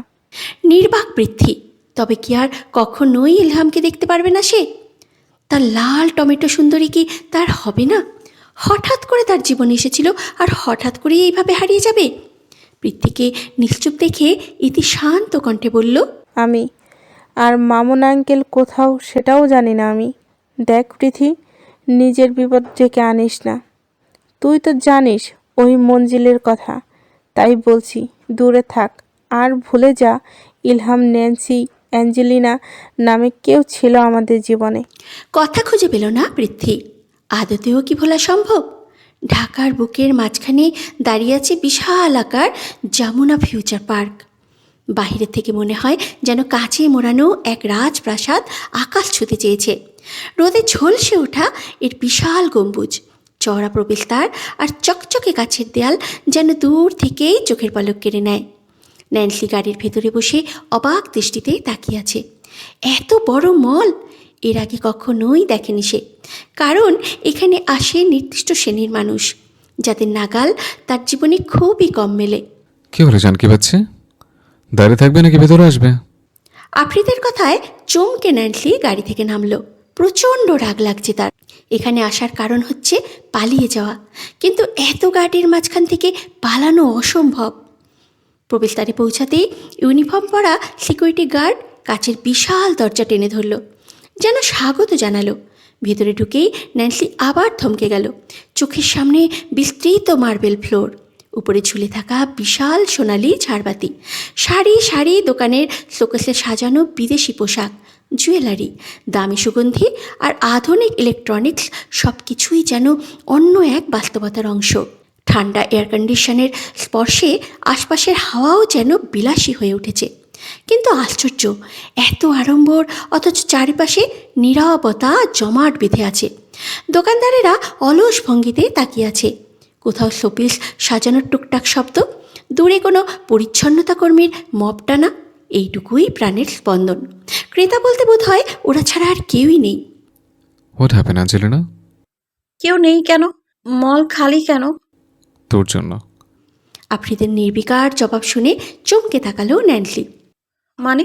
নির্বাক পৃথ্বী। তবে কি আর কখনোই ইলহামকে দেখতে পারবে না সে? তার লাল টমেটো সুন্দরী কি তার হবে না? হঠাৎ করে তার জীবনে এসেছিল, আর হঠাৎ করেই এইভাবে হারিয়ে যাবে? পৃথ্বীকে নিশ্চুপ দেখে ইতি শান্ত কণ্ঠে বলল, আমি আর মামুন আঙ্কেল কোথাও সেটাও জানি না আমি। দেখ প্রীতি, নিজের বিপদ ডেকে আনিস না। তুই তো জানিস ওই মঞ্জিলের কথা, তাই বলছি দূরে থাক। আর ভুলে যা, ইলহাম, ন্যান্সি, অ্যাঞ্জেলিনা নামে কেউ ছিল আমাদের জীবনে। কথা খুঁজে পেল না পৃথ্বী। আদতেও কি ভোলা সম্ভব? ঢাকার বুকের মাঝখানে দাঁড়িয়ে আছে বিশাল আকার যমুনা ফিউচার পার্ক। বাহিরে থেকে মনে হয় যেন কাঁচে মোড়ানো এক রাজপ্রাসাদ আকাশ ছুঁতে চেয়েছে। রোদে ঝলসে ওঠা এর বিশাল গম্বুজ, চওড়া প্রবেশদ্বার আর চকচকে কাছের দেয়াল যেন দূর থেকেই চোখের পলক কেড়ে নেয়। ন্যান্সি গাড়ির ভেতরে বসে অবাক দৃষ্টিতে তাকিয়ে আছে। এত বড় মল এর আগে কখনোই দেখেনি সে, কারণ এখানে আসে নির্দিষ্ট শ্রেণীর মানুষ যাদের নাগাল তার জীবনে খুবই কম মেলে। কি হলো জানকি বাচ্চা, দাঁড়িয়ে থাকবে নাকি ভেতরে আসবে? আফ্রিদের কথায় চমকে ন্যান্সি গাড়ি থেকে নামলো। প্রচণ্ড রাগ লাগছে তার। এখানে আসার কারণ হচ্ছে পালিয়ে যাওয়া, কিন্তু এত গাড়ির মাঝখান থেকে পালানো অসম্ভব। প্রবেশদ্বারে পৌঁছাতেই ইউনিফর্ম পরা সিকিউরিটি গার্ড কাচের বিশাল দরজা টেনে ধরল, যেন স্বাগত জানালো। ভেতরে ঢুকেই ন্যান্সি আবার থমকে গেল। চোখের সামনে বিস্তৃত মার্বেল ফ্লোর, উপরে ঝুলে থাকা বিশাল সোনালি ঝাড়বাতি, সারি সারি দোকানের শোকেসে সাজানো বিদেশি পোশাক, জুয়েলারি, দামি সুগন্ধি আর আধুনিক ইলেকট্রনিক্স, সব কিছুই যেন অন্য এক বাস্তবতার অংশ। ঠান্ডা এয়ার কন্ডিশনের স্পর্শে আশপাশের হাওয়াও যেন বিলাসী হয়ে উঠেছে। কিন্তু আশ্চর্য, এত আড়ম্বর অথচ চারিপাশে নীরবতা জমাট বেঁধে আছে। দোকানদারেরা অলস ভঙ্গিতে তাকিয়ে আছে। কোথাও শোপিস সাজানোর টুকটাক শব্দ, দূরে কোনো পরিচ্ছন্নতা কর্মীর মপ টানা, এইটুকুই প্রাণের স্পন্দন। ক্রেতা বলতে বোধ হয় ওরা ছাড়া আর কেউই নেই। What happen Angelina? কেউ নেই কেন? মল খালি কেন? তোর জন্য। আফ্রিদের নির্বিকার জবাব শুনে চমকে তাকালো ন্যান্সি। মানে?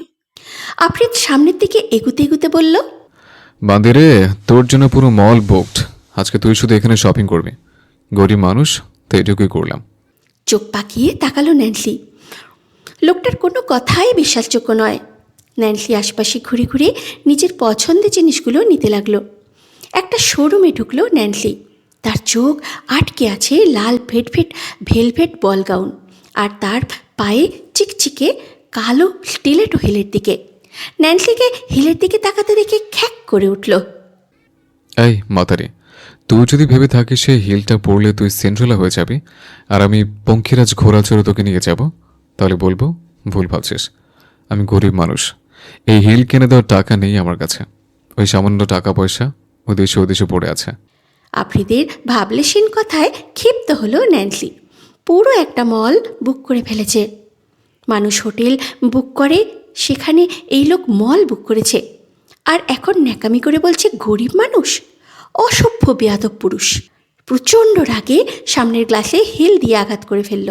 আফ্রিদ সামনের দিকে এগুতে এগুতে বলল, বান্দিরে, তোর জন্য পুরো মল বুকড। আজকে তুই শুধু এখানে শপিং করবি। গরিব মানুষ, তো এটুকুই করলাম। চোখ পাকিয়ে তাকালো ন্যান্সি। লোকটার কোনো কথাই বিশ্বাসযোগ্য নয়। ন্যান্সি আশপাশে ঘুরে ঘুরে নিজের পছন্দের জিনিসগুলো নিতে লাগলো। একটা শোরুমে ঢুকলো ন্যান্সি। তার চোখ আটকে আছে লাল ভেটভেট ভেলভেট বল গাউন আর তার পায়ে চিকচিকে কালো স্টিলেটো হিলের দিকে। ন্যান্সিকে হিলের দিকে তাকাতে দেখে খ্যাক করে উঠল। এই মাতারি, তুই যদি ভেবে থাকিস সেই হিলটা পরলে তুই সেন্ট্রালা হয়ে যাবি আর আমি পঙ্খিরাজ ঘোড়া চড়ে তোকে নিয়ে যাব, তাহলে বলবো ভুল ভাবছিস। আমি গরিব মানুষ, এই হিল কিনে দেওয়ার টাকা নেই আমার কাছে। ওই সামান্য টাকা পয়সা ওদেশে ওদেশে পড়ে আছে। আফ্রিদের ভাবলেশীন কথায় ক্ষিপ্ত হলো ন্যান্সি। পুরো একটা মল বুক করে ফেলেছে। মানুষ হোটেল বুক করে, সেখানে এই লোক মল বুক করেছে, আর এখন ন্যাকামি করে বলছে গরিব মানুষ। অসভ্য বেয়াদব পুরুষ। প্রচণ্ড রাগে সামনের গ্লাসে হিল দিয়ে আঘাত করে ফেলল।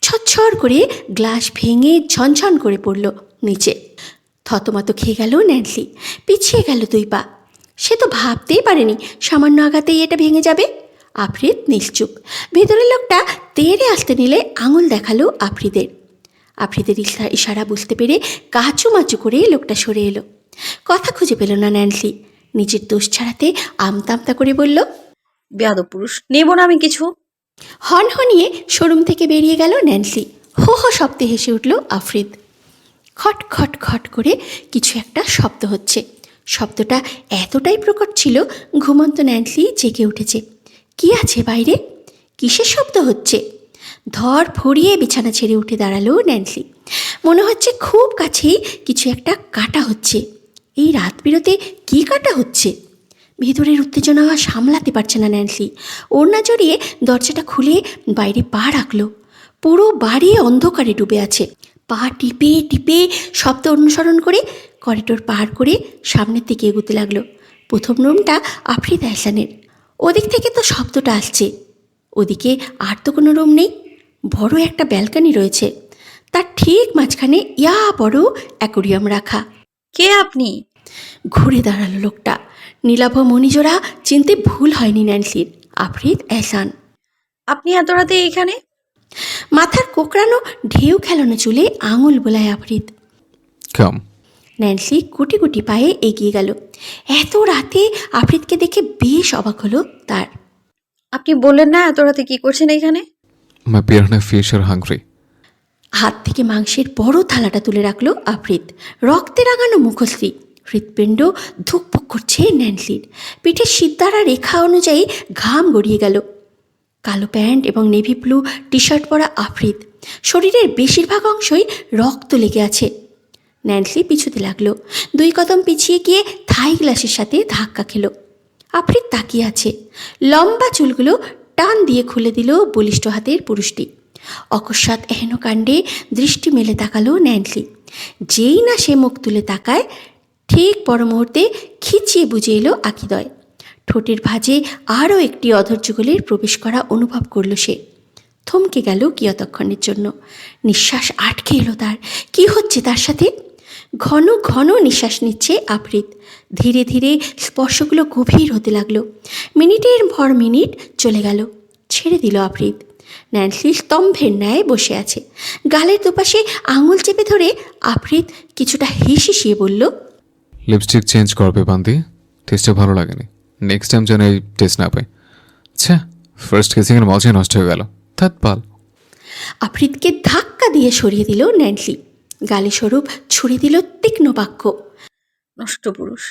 ছচ্ছর করে গ্লাস ভেঙে ঝনঝন করে পড়ল নিচে। থতমত খেয়ে গেল ন্যান্সি, পিছিয়ে গেল 2 পা। সে তো ভাবতেই পারেনি সামান্য আঘাতেই এটা ভেঙে যাবে। আফ্রিদ নিশ্চুপ। ভেতরের লোকটা তেড়ে আসতে নিলে আঙুল দেখালো আফ্রিদের। আফ্রিদের ইশারা বুঝতে পেরে কাচুমাচু করে লোকটা সরে এলো। কথা খুঁজে পেল না ন্যান্সি। নিজের দোষ ছাড়াতে আমতা আমতা করে বলল, বেয়াদব পুরুষ, নেব না আমি কিছু। হনহনিয়ে শোরুম থেকে বেরিয়ে গেল ন্যান্সি। হো হো শব্দে হেসে উঠল আফ্রিদ। খট খট খট করে কিছু একটা শব্দ হচ্ছে। শব্দটা এতটাই প্রকট ছিল, ঘুমন্ত ন্যান্সি জেগে উঠেছে। কি আছে বাইরে? কিসের শব্দ হচ্ছে? ধর ফড়িয়ে বিছানা ছেড়ে উঠে দাঁড়ালো ন্যান্সি। মনে হচ্ছে খুব কাছেই কিছু একটা কাটা হচ্ছে। এই রাত বিরতে কী কাটা হচ্ছে? ভেতরের উত্তেজনা সামলাতে পারছে না ন্যান্সি। ওড়না জড়িয়ে দরজাটা খুলে বাইরে পা রাখলো। পুরো বাড়ি অন্ধকারে ডুবে আছে। পা টিপে টিপে শব্দ অনুসরণ করে করিডোর পার করে সামনের দিকে এগোতে লাগলো। প্রথম রুমটা আফ্রিদ আহসানের। ওদিক থেকে তো শব্দটা আসছে। ওদিকে আর তো কোনো রুম নেই। বড় একটা ব্যালকনি রয়েছে, তার ঠিক মাঝখানে ইয়া বড় অ্যাকোরিয়াম রাখা। কে আপনি? ঘুরে দাঁড়ালো লোকটা। নীলাভ মণিজোড়া চিনতে ভুল হয়নি ন্যান্সির। আফ্রিদ এহসান। আপনি এত রাতে এখানে? মাথার কোকড়ানো ঢেউ খেলানো চুলে আঙুল বোলায় আফ্রিদ। কাম। ন্যান্সি কুটি কুটি পায়ে এগিয়ে গেল। এত রাতে আফ্রিদকে দেখে বেশ অবাক হলো তার। আপনি বললেন না এত রাতে কি করছেন এখানে? মাই পিরানা ফিশ আর হাংরি। হাত থেকে মাংসের বড় থালাটা তুলে রাখলো আফ্রিদ। রক্তে রাঙানো মুখশ্রী, হৃৎপিণ্ড ধুকপুক করছে ন্যান্সির। পিঠের সিদ্ধারা রেখা অনুযায়ী ঘাম গড়িয়ে গেল। কালো প্যান্ট এবং নেভি ব্লু টি শার্ট পরা আফ্রিদ। শরীরের বেশিরভাগ অংশই রক্ত লেগে আছে। ন্যান্সি পিছুতে লাগলো। 2 কদম পিছিয়ে গিয়ে থাই গ্লাসের সাথে ধাক্কা খেল। আফ্রিদ তাকিয়ে আছে। লম্বা চুলগুলো টান দিয়ে খুলে দিল বলিষ্ঠ হাতের পুরুষটি। অকস্মাৎ এহেন কাণ্ডে দৃষ্টি মেলে তাকালো ন্যান্সি। যেই না সে মুখ তুলে তাকায়, ঠিক পর মুহূর্তে খিচিয়ে বুঝে এলো আকিদয়। ঠোঁটের ভাঁজে আরও একটি অধৈর্যগুলির প্রবেশ করা অনুভব করল সে। থমকে গেল কিয়তক্ষণের জন্য। নিঃশ্বাস আটকে এলো তার। কি হচ্ছে তার সাথে? ঘন ঘন নিঃশ্বাস নিচ্ছে আফ্রিদ। ধীরে ধীরে স্পর্শগুলো গভীর হতে লাগলো। মিনিটের পর মিনিট চলে গেল। ছেড়ে দিল আফ্রিদ। ন্যান্সি স্তম্ভের ন্যায় বসে আছে। গালের দুপাশে আঙুল চেপে ধরে আফ্রিদ কিছুটা হিসিয়ে বলল, লিপস্টিক চেঞ্জ করবে বান্দি, টেস্টটা ভালো লাগেনি। নেক্সট টাইম যেন এই টেস্ট না পাই। আচ্ছা, ফার্স্ট কিসিংয়ের মজাই নষ্ট হয়ে গেল। থাক পাল। আফ্রিদকে ধাক্কা দিয়ে সরিয়ে দিল ন্যান্সি। গালি স্বরূপ ছুড়ে দিল তীক্ষ্ণ বাক্য, নষ্ট পুরুষ।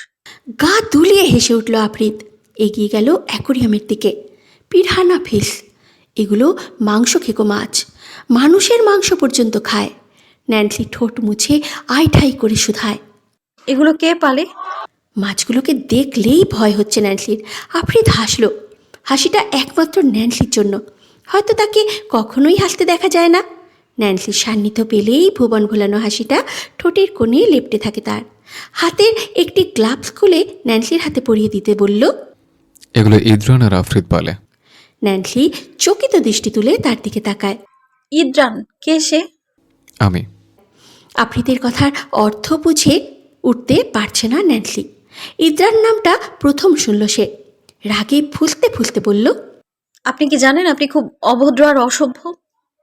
গা দুলিয়ে হেসে উঠল আফ্রিদ। এগিয়ে গেল অ্যাকোরিয়ামের দিকে। পিরানা ফিশ, এগুলো মাংস খেকো মাছ। মানুষের মাংস পর্যন্ত খায়। ন্যান্সি ঠোঁট মুছে আইঠাই করে শুধায়, এগুলো কে পালে? মাছগুলোকে দেখলেই ভয় হচ্ছে ন্যান্সির। আফ্রিদ হাসল। হাসিটা একমাত্র ন্যান্সির জন্য। হয়তো তাকে কখনোই হাসতে দেখা যায় না। ন্যান্সির সান্নিধ্য পেলেই ভুবন ভোলানো হাসিটা ঠোঁটের কোণে লেপ্টে থাকে তার। হাতের একটি গ্লাভস খুলে ন্যান্সির হাতে পরিয়ে দিতে বলল, এগুলো ইদ্রান আর আফ্রিদ পালে। ন্যান্সি চকিত দৃষ্টি তুলে তার দিকে তাকায়। ইদ্রান কে সে? আমি। আফ্রিদের কথার অর্থ বুঝে উঠতে পারছে না ন্যান্সি। ইদ্রান নামটা প্রথম শুনল সে। রাগে ফুঁসতে ফুঁসতে বলল, আপনি কি জানেন আপনি খুব অভদ্র আর অসভ্য?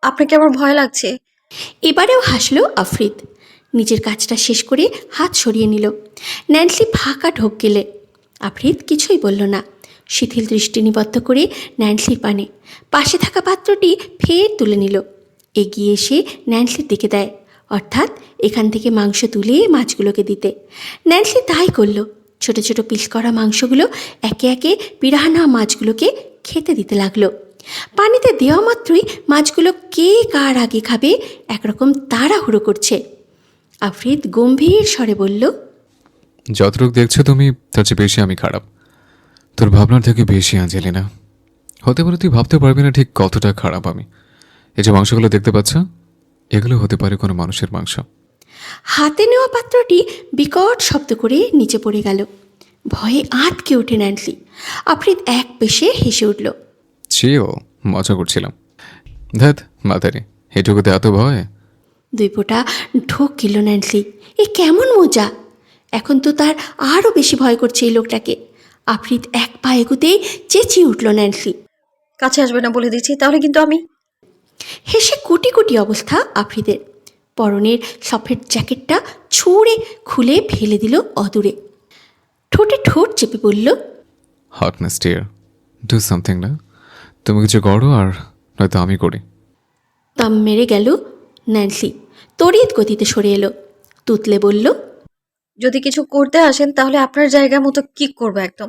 আপনাকে আমার ভয় লাগছে। এবারেও হাসল আফ্রিদ। নিজের কাজটা শেষ করে হাত সরিয়ে নিল। ন্যান্সি ফাঁকা ঢোক গেলে। আফ্রিদ কিছুই বলল না। শিথিল দৃষ্টি নিবদ্ধ করে ন্যান্সির পানে পাশে থাকা পাত্রটি ফের তুলে নিল। এগিয়ে এসে ন্যান্সির দিকে দেয়, অর্থাৎ এখান থেকে মাংস তুলে মাছগুলোকে দিতে। ন্যান্সি তাই করল। ছোট ছোট পিস করা মাংসগুলো একে একে পিরানা মাছগুলোকে খেতে দিতে লাগলো। পানিতে দেওয়া মাত্রই মাছগুলো কে কার আগে খাবে একরকম তাড়াহুড়ো করছে। আফ্রিদ গম্ভীর স্বরে বলল, যতটুকু দেখছো তুমি তার চেয়ে বেশি আমি খারাপ। তোর ভাবনার থেকে বেশি আঞ্জেলিনা। হতে পারে তুই ভাবতে পারবি না ঠিক কতটা খারাপ আমি। এই যে মাংসগুলো দেখতে পাচ্ছ, এগুলো হতে পারে কোনো মানুষের মাংস। হাতে নেওয়া পাত্রটি বিকট শব্দ করে নিচে পড়ে গেল। ভয়ে আঁতকে ওঠে ন্যান্সি। আফ্রিদ এক পেশে হেসে উঠল। চেয়েও মজা করছিলাম। ধ্যাত মাতারি, এটুকুতে এত ভয়? দুই ফোঁটা ঢোক গেল ন্যান্সি। এ কেমন মজা! এখন তো তার আরও বেশি ভয় করছে এই লোকটাকে। আফ্রিদ এক পা এগুতেই চেঁচিয়ে উঠল ন্যান্সি, কাছে আসবে না বলে দিচ্ছি, তাহলে কিন্তু আমি। হেসে কুটি কুটি অবস্থা আফ্রিদের। পরনের সফেদ জ্যাকেটটা ছুঁড়ে খুলে ফেলে দিল অদূরে। ঠোঁটে ঠোঁট চেপে বলল, হটনেস ডিয়ার, ডু সামথিং না। তুমি কিছু করো আর নয়তো আমি করি। দম মেরে গেল ন্যান্সি। তড়িৎ গতিতে সরে এলো। তুতলে বলল, যদি কিছু করতে আসেন তাহলে আপনার জায়গা মতো কিক করবো একদম।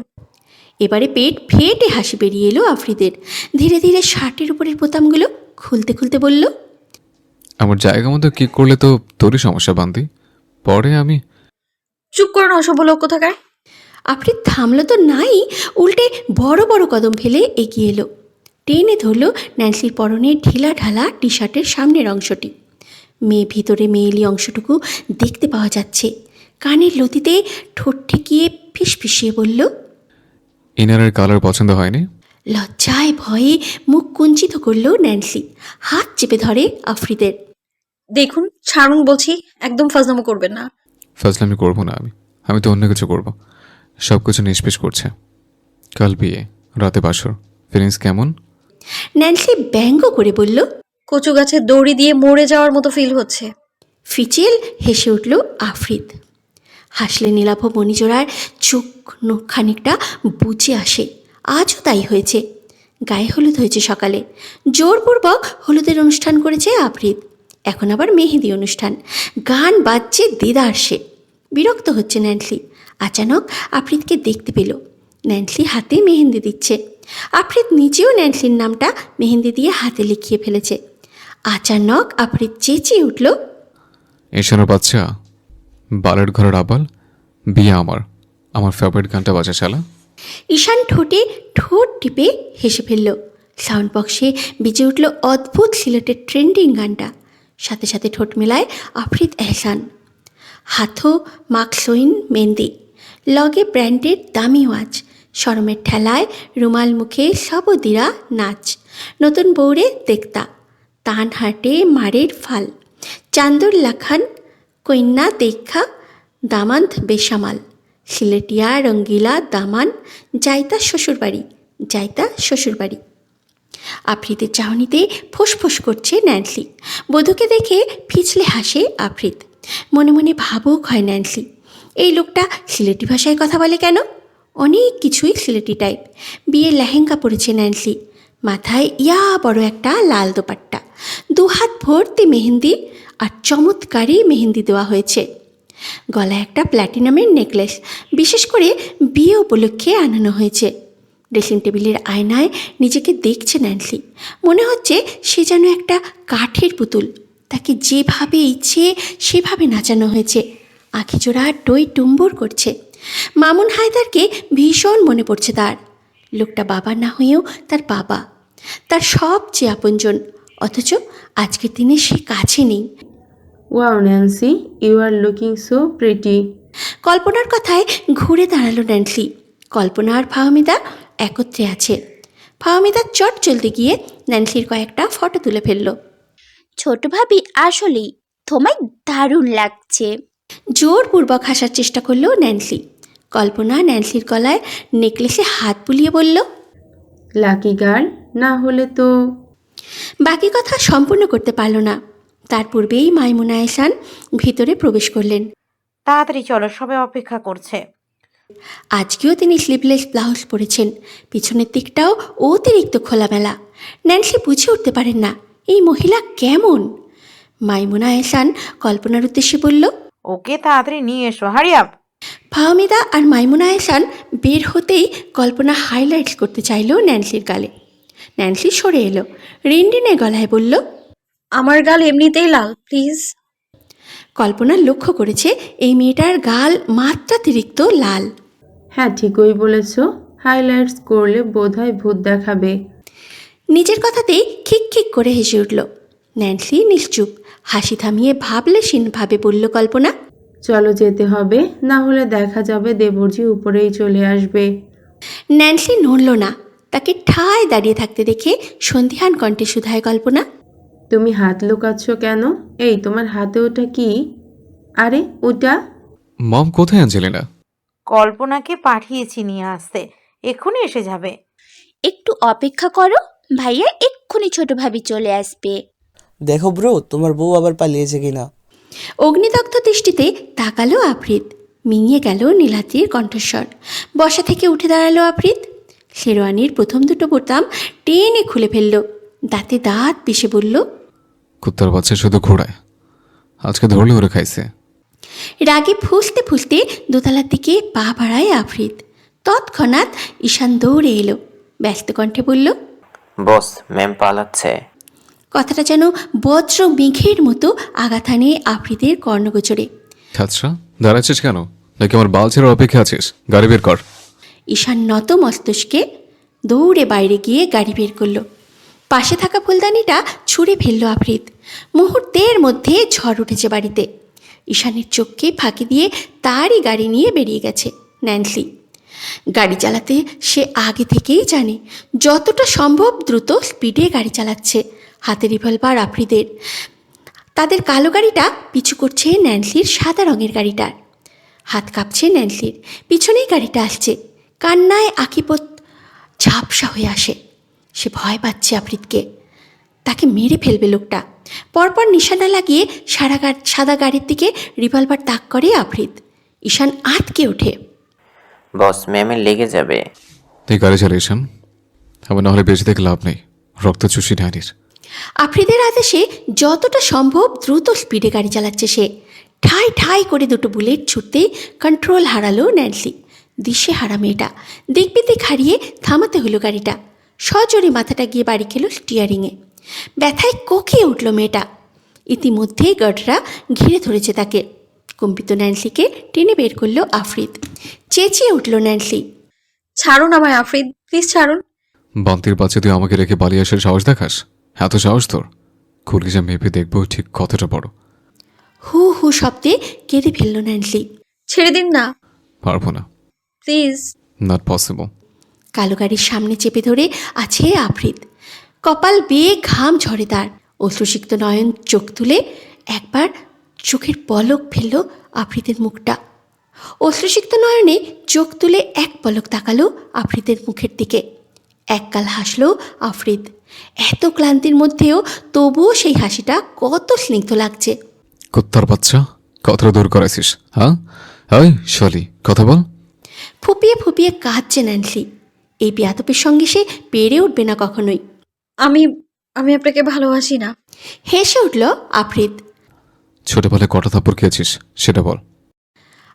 এবারে পেট ফেটে হাসি বেরিয়ে এলো আফ্রিদের। ধীরে ধীরে শার্টের উপরের বোতামগুলো খুলতে খুলতে বলল, আমার জায়গা মতো কি করলে তো তোরই সমস্যা বান্দি। পরে আমি। চুপ করুন অসভ্য লোক কোথাকার। আফ্রিদ থামলো তো নাই, উল্টে বড় বড় কদম ফেলে এগিয়ে এলো। টেনে ধরল ন্যান্সির পরনের ঢিলা ঢালা টি শার্টের সামনের অংশটি। মেয়ে ভিতরে মেয়েলি অংশটুকু দেখতে পাওয়া যাচ্ছে। কানের লতিতে ঠোঁট ঠেকিয়ে ফিসফিসিয়ে বলল, ইনারের কালার পছন্দ হয়নি? লজ্জায় ভয়ে মুখ কুঞ্চিত করল ন্যান্সি। হাত চেপে ধরে আফ্রিদের। দেখুন ছাড়ুন বলছি, একদম ফাজলামো করবেন না। ফাজলামি করবো না আমি তো অন্য কিছু করবো। সব কিছু নিষ্পেষ করছে। কাল বিয়ে, রাতে বাসর। ফিলিংস কেমন? ন্যান্সি ব্যঙ্গ করে বলল, কচু গাছে দড়ি দিয়ে মরে যাওয়ার মতো ফিল হচ্ছে। ফিচেল হেসে উঠল আফ্রিদ। হাসলে নীলাভ মণিজোড়ার চোখ নখ খানিকটা বুঝে আসে। আজও তাই হয়েছে। গায়ে হলুদ হয়েছে সকালে। জোরপূর্বক হলুদের অনুষ্ঠান করেছে আফ্রিদ। এখন আবার মেহেদি অনুষ্ঠান। গান বাজছে দেদার সে। বিরক্ত হচ্ছে ন্যান্সি। আচানক আফ্রিদকে দেখতে পেল। ন্যান্সি হাতে মেহেন্দি দিচ্ছে। আফ্রিদ নিজেও ন্যান্সির নামটা মেহেন্দি দিয়ে হাতে লিখিয়ে ফেলেছে। আচানক আফ্রিদ চেঁচিয়ে উঠল, এশানোর বাচ্চা, বালের ঘরের আবাল, বিয়ে আমার ফেভারিট গানটা বাজা চালা। ঈশান ঠোঁটে ঠোঁট টিপে হেসে ফেলল। সাউন্ড বক্সে বেজে উঠল অদ্ভুত সিলেটের ট্রেন্ডিং গানটা। সাথে সাথে ঠোঁট মেলায় আফরিদ এহসান। হাথো মাকসইন মেহেন্দি, লগে ব্র্যান্ডের দামি ওয়াচ, শরমের ঠেলায় রুমাল মুখে সবদিরা নাচ, নতুন বৌরে দেখতা, তান হাটে মারের ফাল, চান্দর লাখান কন্যা দেখা দামান্থ বেসামাল, সিলেটিয়া রঙ্গিলা দামান, যাইতা শ্বশুরবাড়ি, যাইতা শ্বশুরবাড়ি। আফ্রিদের চাহনিতে ফোঁস করছে ন্যান্সি। বধূকে দেখে পিছলে হাসে আফ্রিদ। মনে মনে ভাবুক হয় ন্যান্সি, এই লোকটা সিলেটি ভাষায় কথা বলে কেন? অনেক কিছুই সিলেটি টাইপ। বিয়ের লেহেঙ্গা পরেছে ন্যান্সি, মাথায় ইয়া বড় একটা লাল দোপাট্টা, 2 হাত ভর্তি মেহেন্দি, আর চমৎকারই মেহেন্দি দেওয়া হয়েছে। গলায় একটা প্ল্যাটিনামের নেকলেস, বিশেষ করে বিয়ে উপলক্ষে আনানো হয়েছে। ড্রেসিং টেবিলের আয়নায় নিজেকে দেখছে ন্যান্সি। মনে হচ্ছে সে যেন একটা কাঠের পুতুল, তাকে যেভাবে ইচ্ছে সেভাবে নাচানো হয়েছে। আঁখিজোড়া টই টুম্বর করছে। মামুন হায়দারকে ভীষণ মনে পড়ছে তার। লোকটা বাবা না হয়েও তার বাবা, তার সবচেয়ে আপনজন। অথচ আজকের দিনে সে কাছে নেই। Wow Nancy, you are looking so pretty. কল্পনার কথায় ঘুরে দাঁড়ালো ন্যান্সি। কল্পনা আর ফাহমিদা একত্রে আছে। ফাহমিদা চট চলতে গিয়ে ন্যান্সির কয়েকটা ফটো তুলে ফেলল। ছোট ভাবি, আসলেই তোমায় দারুণ লাগছে। জোরপূর্বক হাসার চেষ্টা করলো ন্যান্সি। কল্পনা ন্যান্সির গলায় নেকলেসে হাত বুলিয়ে বলল, লাকি গার্ল, না হলে তো। বাকি কথা সম্পূর্ণ করতে পারল না। তার পূর্বেই মাইমুনা এহসান ভিতরে প্রবেশ করলেন। তাড়াতাড়ি চলো, সবাই অপেক্ষা করছে। আজকেও তিনি স্লিভলেস ব্লাউজ পরেছেন, পিছনের দিকটাও অতিরিক্ত খোলামেলা। ন্যান্সি বুঝে উঠতে পারেন না এই মহিলা কেমন। মাইমুনা এহসান কল্পনার উদ্দেশ্যে বলল, ওকে তাড়াতাড়ি নিয়ে এসো, হারি আপ। ফাহমিদা আর মাইমুনা এহসান বের হতেই কল্পনা হাইলাইটস করতে চাইল ন্যান্সির গালে। ন্যান্সি সরে এলো, রিনরিনে গলায় বলল, আমার গাল এমনিতেই লাল, প্লিজ। কল্পনা লক্ষ্য করেছে এই মেয়েটার গাল মাত্রাতিরিক্ত লাল। হ্যাঁ, ঠিকই বলেছ, হাইলাইটস করলে বোধহয় ভূত দেখাবে। নিজের কথাতেই খিক করে হেসে উঠল। ন্যান্সি নিশ্চুপ, হাসি থামিয়ে ভাবলেশীনভাবে বলল কল্পনা, চলো যেতে হবে, না হলে দেখা যাবে দেবরজি উপরেই চলে আসবে। ন্যান্সি নড়ল না। তাকে ঠায় দাঁড়িয়ে থাকতে দেখে সন্ধিহান কণ্ঠে শুধায় কল্পনা, তুমি হাত লুকাচ্ছ কেন? এই তোমার হাতে ওটা কি? আরে ওটা। মম কোথায় অ্যাঞ্জেলিনা? কল্পনাকে পাঠিয়েছি নিয়ে আসতে, এক্ষুনি এসে যাবে। একটু অপেক্ষা করো, ভাইয়া এক্ষুনি ছোট ভাবি চলে আসবে। দেখো ব্রো, তোমার বউ আবার পালিয়েছে কিনা। অগ্নিদগ্ধ দৃষ্টিতে তাকালো আফ্রিদ। মিঙিয়ে গেল নীলাদ্রির কণ্ঠস্বর। বসা থেকে উঠে দাঁড়ালো আফ্রিদ। শেরওয়ানির প্রথম দুটো বোতাম টেনে খুলে ফেলল। দাঁতে দাঁত পিষে বলল, কুত্তার বাচ্চা শুধু ঘোড়ায়, আজকে ধরলে ওরে খাইছে। রাগে ফুসতে দোতলার দিকে পা বাড়ায় আফ্রিদ। তৎক্ষণাৎ ঈশান দৌড়ে এলো, ব্যস্ত কণ্ঠে বলল, বস, ম্যাম পালাচ্ছে। কথাটা যেন বজ্র মেঘের মতো আঘাত হানে আফ্রিদের কর্ণগোচরে। আচ্ছা, দাঁড়াচ্ছিস কেন? নাকি আমার বাল ছেড়ে অপেক্ষা আছিস? গাড়ি বের কর। ঈশান নত মস্তিষ্কে দৌড়ে বাইরে গিয়ে গাড়ি বের করলো। পাশে থাকা ফুলদানিটা ছুঁড়ে ফেললো আফ্রিদ। মুহূর্তের মধ্যে ঝড় উঠেছে বাড়িতে। ঈশানের চোখকে ফাঁকি দিয়ে তারই গাড়ি নিয়ে বেরিয়ে গেছে ন্যান্সি। গাড়ি চালাতে সে আগে থেকেই জানে, যতটা সম্ভব দ্রুত স্পিডে গাড়ি চালাচ্ছে। হাতে রিভলভার আফ্রিদের। তাদের কালো গাড়িটা পিছু করছে ন্যান্সির সাদা রঙের গাড়িটার। হাত কাঁপছে ন্যান্সির। পিছনেই গাড়িটা আসছে। কান্নায় আঁকিপোত ঝাপসা হয়ে আসে। সে ভয় পাচ্ছে আফ্রিদকে, তাকে মেরে ফেলবে লোকটা। পরপর নিশানা লাগিয়ে সাদা গাড়ির দিকে রিভলভার তাক করে আফ্রিদ। ঈশান আটকে ওঠে। বস, ম্যামের লেগে যাবে। তুই গাড়ি চালিয়েছেন, আবার নাহলে বেঁচে থেকে লাভ নেই, রক্ত চুষি নারীর। আফ্রিদের আদেশে যতটা সম্ভব দ্রুত স্পিডে গাড়ি চালাচ্ছে সে। ঠাই করে দুটো বুলেট ছুটতেই কন্ট্রোল হারালো ন্যান্সি। দিশে হারা মেয়েটা। দিকবিদিক হারিয়ে থামাতে হলো গাড়িটা। সজোরে মাথাটা গিয়ে বাড়ি খেলো স্টিয়ারিংয়ে। ব্যথায় কোকিয়ে উঠল মেয়েটা। ইতিমধ্যেই গার্ডরা ঘিরে ধরেছে তাকে। কম্পিত ন্যান্সিকে টেনে বের করলো আফ্রিদ। চেঁচিয়ে উঠল ন্যান্সি, ছাড়ুন আমায় আফরিদ, প্লিজ ছাড়ুন। বান্তির বাচ্চা তুই আমাকে রেখে পালিয়ে আসার সাহস দেখাস? এত সাহস তোর? কলিজা মেপে দেখবো ঠিক কতটা বড়। হু হু শব্দে কেঁদে ফেলল ন্যান্সি। ছেড়ে দিন না পারবো না, প্লিজ। Not possible. কালো গাড়ির সামনে চেপে ধরে আছে আফরিদ। কপাল বেয়ে ঘাম ঝরে তার। অশ্রুসিক্ত নয়ন চোখ তুলে একবার চোখের পলক ফেলল আফ্রিদের মুখটা। অশ্রুসিক্ত নয়নে চোখ তুলে এক পলক তাকালো আফ্রিদের মুখের দিকে। এককাল হাসল আফ্রিদ। এত ক্লান্তির মধ্যেও তবুও সেই হাসিটা কত স্নিগ্ধ লাগছে। কুত্তার বাচ্চা, কতটা দূর করেছিস? হ্যাঁ এই শলি, কথা বল। ফুপিয়ে ফুপিয়ে কাঁদছে ন্যান্সি। এই বেয়াদবের সঙ্গে সে পেরে উঠবে না কখনোই। আমি আমি আপনাকে ভালোবাসি না। হেসে উঠল আফ্রিদ। ছোটবেলায় কটা থাপ্পড় খেয়েছিস সেটা বল।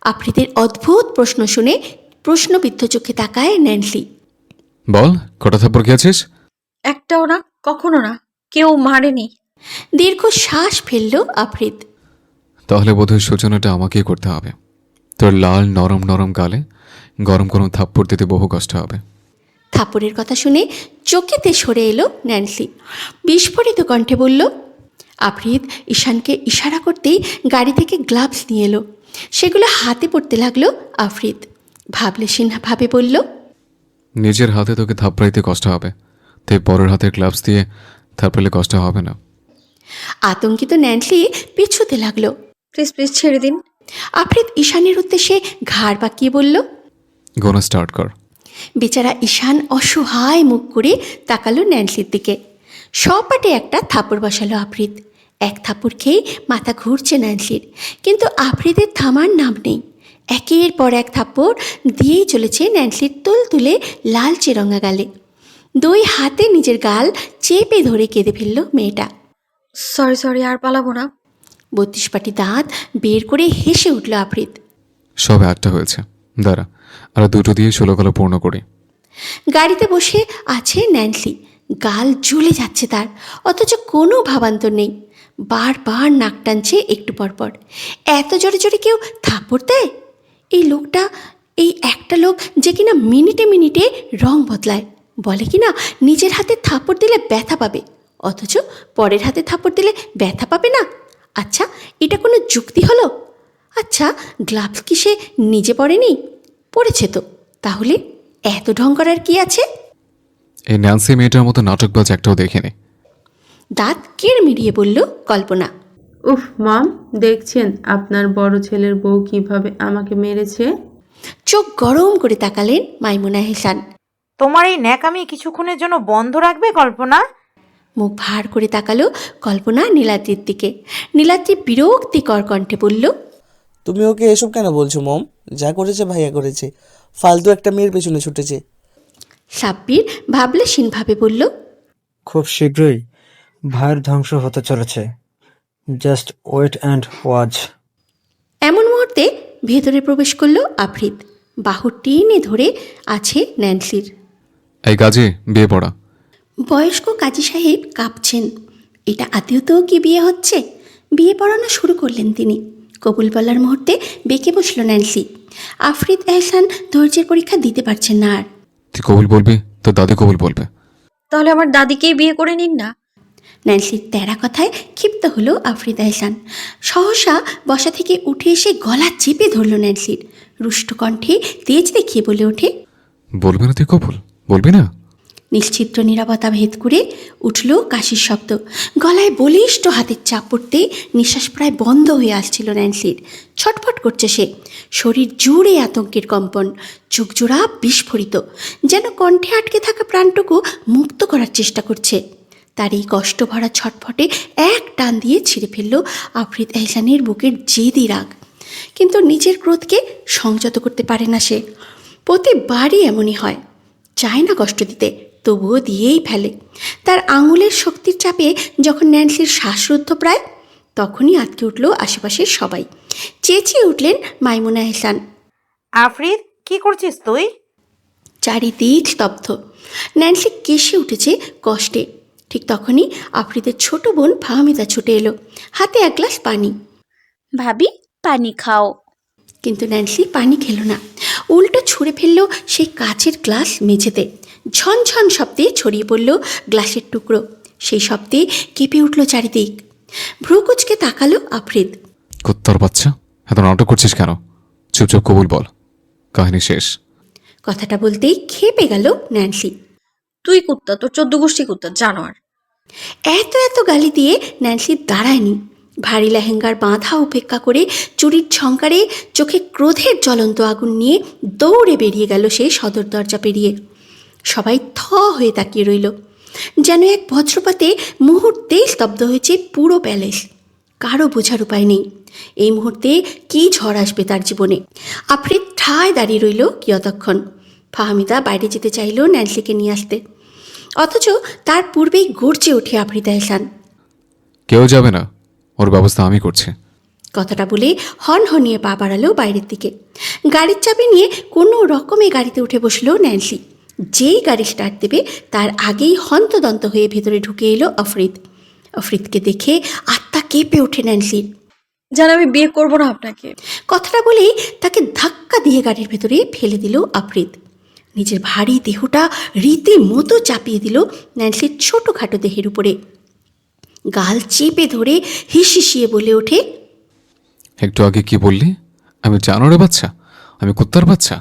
আফ্রিদের অদ্ভুত প্রশ্ন শুনে প্রশ্নবিদ্ধ চোখে তাকায় ন্যান্সি। বল, কটা থাপ্পড় খেয়েছিস? একটাও না, কখনো না, কেউ মারেনি। দীর্ঘ শ্বাস ফেলল আফ্রিদ। তাহলে বোধহয় সূচনাটা আমাকেই করতে হবে। তোর লাল নরম নরম গালে গরম গরম থাপ্পড় দিতে বহু কষ্ট হবে। থাপ্পড়ের কথা শুনে চকিতে সরে এলো ন্যান্সি। বিস্ফোরিত কণ্ঠে বলল। আফ্রিদ ঈশানকে ইশারা করতেই গাড়ি থেকে গ্লাভস নিয়ে এলো। সেগুলো হাতে পড়তে লাগলো আফ্রিদ। ভাবলেশীন ভাবে বলল, নিজের হাতে তোকে থাপড়াইতে কষ্ট হবে, তাই পরের হাতের গ্লাভস দিয়ে থাপড়ালে কষ্ট হবে না। আতঙ্কিত ন্যান্সি পিছুতে লাগলো। প্লিজ প্লিজ ছেড়ে দিন। আফ্রিদ ঈশানের উদ্দেশ্যে ঘাড় বাঁকিয়ে বলল। গোনা স্টার্ট কর। বেচারা ঈশান অসহায় মুখ করে তাকালো ন্যান্সির দিকে। সপাটে একটা থাপড় বসালো আফ্রিদ। এক থাপড় খেয়ে মাথা ঘুরছে ন্যান্সির, কিন্তু আফ্রিদের থামার নাম নেই। একের পর এক থাপ্পড় দিয়েই চলেছে ন্যান্সির তুলতুলে লালচে রঙা গালে। দুই হাতে নিজের গাল চেপে ধরে কেঁদে ফেলল মেয়েটা। সরি সরি, আর পালাবো না। 32 পাটি দাঁত বের করে হেসে উঠল আফ্রিদ। সব একটা হয়েছে, দাঁড়া আর দুটো দিয়ে 16 কলা পূর্ণ করি। গাড়িতে বসে আছে ন্যান্সি। গাল জ্বলে যাচ্ছে তার, অথচ কোনো ভাবান্তর নেই। বারবার নাক টানছে একটু পরপর। এত জোরে জোরে কেউ থাপ্পড় দেয়? এই লোকটা, এই একটা লোক যে কিনা মিনিটে মিনিটে রং বদলায়, বলে কিনা নিজের হাতে থাপ্পড় দিলে ব্যথা পাবে, অথচ পরের হাতে থাপ্পড় দিলে ব্যথা পাবে না। আচ্ছা, এটা কোনো যুক্তি হলো? আচ্ছা, গ্লাভস কি সে নিজে পরেনি? পড়েছে তো, তাহলে এত ঢং করার কি আছে? এই ন্যান্সি মেয়েটার মতো নাটকবাজ একটাও দেখিনি। দাঁত কেড়ে মিড়িয়ে বলল কল্পনা। উফ মম, দেখছেন আপনার বড় ছেলের বউ কিভাবে আমাকে মেরেছে? চোখ গরম করে তাকালেন মাইমুনা হেসান। তোমার এই ন্যাকামি কিছুক্ষণের জন্য বন্ধ রাখবে কল্পনা? মুখ ভার করে তাকালো কল্পনা নীলাদ্রির দিকে। নীলাদ্রি বিরক্তিকর কণ্ঠে বলল, তুমি ওকে এসব কেন বলছো মম? যা করেছে ভাইয়া করেছে, ফালতু একটা মেয়ের পেছনে ছুটেছে। সাব্বির ভাবলেশীনভাবে বলল, খুব শীঘ্রই ভাইয়ের ধ্বংস হতে চলেছে, জাস্ট ওয়েট অ্যান্ড ওয়াচ। এমন মুহূর্তে ভেতরে প্রবেশ করলো আফ্রিদ। বাহু টেনে ধরে আছে ন্যান্সির। এই কাজে বিয়ে পড়া। বয়স্ক কাজী সাহেব কাঁপছেন। এটা আদৌতেও কি বিয়ে হচ্ছে? বিয়ে পড়ানো শুরু করলেন তিনি। কবুল বলার মুহূর্তে বেঁকে বসল ন্যান্সি। আফ্রিদ এহসান ধৈর্যের পরীক্ষা দিতে পারছেন না আর। তুই কবুল বলবি, তোর দাদি কবুল বলবে। তাহলে আমার দাদিকেই বিয়ে করে নিন না। ন্যান্সির তেরা কথায় ক্ষিপ্ত হলো আফ্রিদ এহসান। সহসা বসা থেকে উঠে এসে গলা চেপে ধরল ন্যান্সির। রুষ্ট কণ্ঠে তেজ দেখিয়ে বলে ওঠে, বলবি না তুই কবুল? বলবি না? নিশ্চিদ্র নীরবতা ভেদ করে উঠল কাশির শব্দ। গলায় বলিষ্ঠ হাতের চাপ পড়তে নিঃশ্বাস প্রায় বন্ধ হয়ে আসছিল ন্যান্সির। ছটফট করছে সে, শরীর জুড়ে আতঙ্কের কম্পন, চোখ জোড়া বিস্ফোরিত, যেন কণ্ঠে আটকে থাকা প্রাণটুকু মুক্ত করার চেষ্টা করছে। তার এই কষ্ট ভরা ছটফটে এক টান দিয়ে ছিঁড়ে ফেলল আফ্রিদ এহসানের বুকের জেদি রাগ। কিন্তু নিজের ক্রোধকে সংযত করতে পারে না সে। প্রতিবারই এমনই হয়, চায় না কষ্ট দিতে, তবুও দিয়েই ফেলে। তার আঙুলের শক্তির চাপে যখন ন্যান্সির শ্বাসরুদ্ধ প্রায়, তখনই আটকে উঠল আশেপাশের সবাই। চেঁচিয়ে উঠলেন মাইমুনা হেসান, আফরিদ, কি করছিস তুই? চারিদিক স্তব্ধ। ন্যান্সি কেশে উঠেছে কষ্টে। ঠিক তখনই আফ্রিদের ছোট বোন ফাহমিদা ছুটে এলো, হাতে এক গ্লাস পানি। ভাবি, পানি খাও। কিন্তু ন্যান্সি পানি খেলো না। উল্টো ছুঁড়ে ফেলল সেই কাচের গ্লাস মেঝেতে। ঝনঝন শব্দে ছড়িয়ে পড়ল গ্লাসের টুকরো। সেই শব্দে কেঁপে উঠল চারিদিক। ভ্রুকুচকে তাকালো আফ্রিদ। কুত্তার বাচ্চা, এত নাটক করছিস কেন? চুপচাপ কবুল বল, কাহিনী শেষ। কথাটা বলতেই খেপে গেল ন্যান্সি। তুই কুত্তা, তোর 14 গোষ্ঠী কুত্তা, জানোয়ার। এত এত গালি দিয়ে ন্যান্সি দাঁড়ায়নি। ভারী লেহেঙ্গার বাঁধা উপেক্ষা করে চুরির ঝংকারে চোখে ক্রোধের জ্বলন্ত আগুন নিয়ে দৌড়ে বেরিয়ে গেল সে সদর দরজা পেরিয়ে। সবাই থ হয়ে তাকিয়ে রইল। যেন এক বজ্রপাতে মুহূর্তেই স্তব্ধ হয়েছে পুরো প্যালেস। কারো বোঝার উপায় নেই এই মুহূর্তে কী ঝড় আসবে তার জীবনে। আফ্রিদ ঠায় দাঁড়িয়ে রইল কিয়তক্ষণ। ফাহমিদা বাইরে যেতে চাইল ন্যান্সিকে নিয়ে আসতে, অথচ তার পূর্বেই গর্জে ওঠে আফ্রিদা এহসান। কেউ যাবে না, ওর ব্যবস্থা আমি করছি। কথাটা বলে হনহনিয়ে পা বাড়ালো বাইরের দিকে। গাড়ির চাবি নিয়ে কোনো রকমে গাড়িতে উঠে বসলো ন্যান্সি। যেই গাড়ি স্টার্ট দেবে তার আগেই হন্তদন্ত হয়ে ভেতরে ঢুকে এলো আফ্রিদ। আফ্রিদকে দেখে আত্মা কেঁপে ওঠে ন্যান্সির। জান, আমি বিয়ে করব না আপনাকে। কথাটা বলেই তাকে ধাক্কা দিয়ে গাড়ির ভেতরে ফেলে দিল আফ্রিদ। নিজের ভারী দেহটা রীতিমতো চাপিয়ে দিল ন্যান্সির ছোটোখাটো দেহের উপরে। গাল চেপে ধরে হিসিয়ে বলে ওঠে, একটু আগে কি বললি? আমি জানোয়ারের বাচ্চা? আমি কুত্তার বাচ্চা?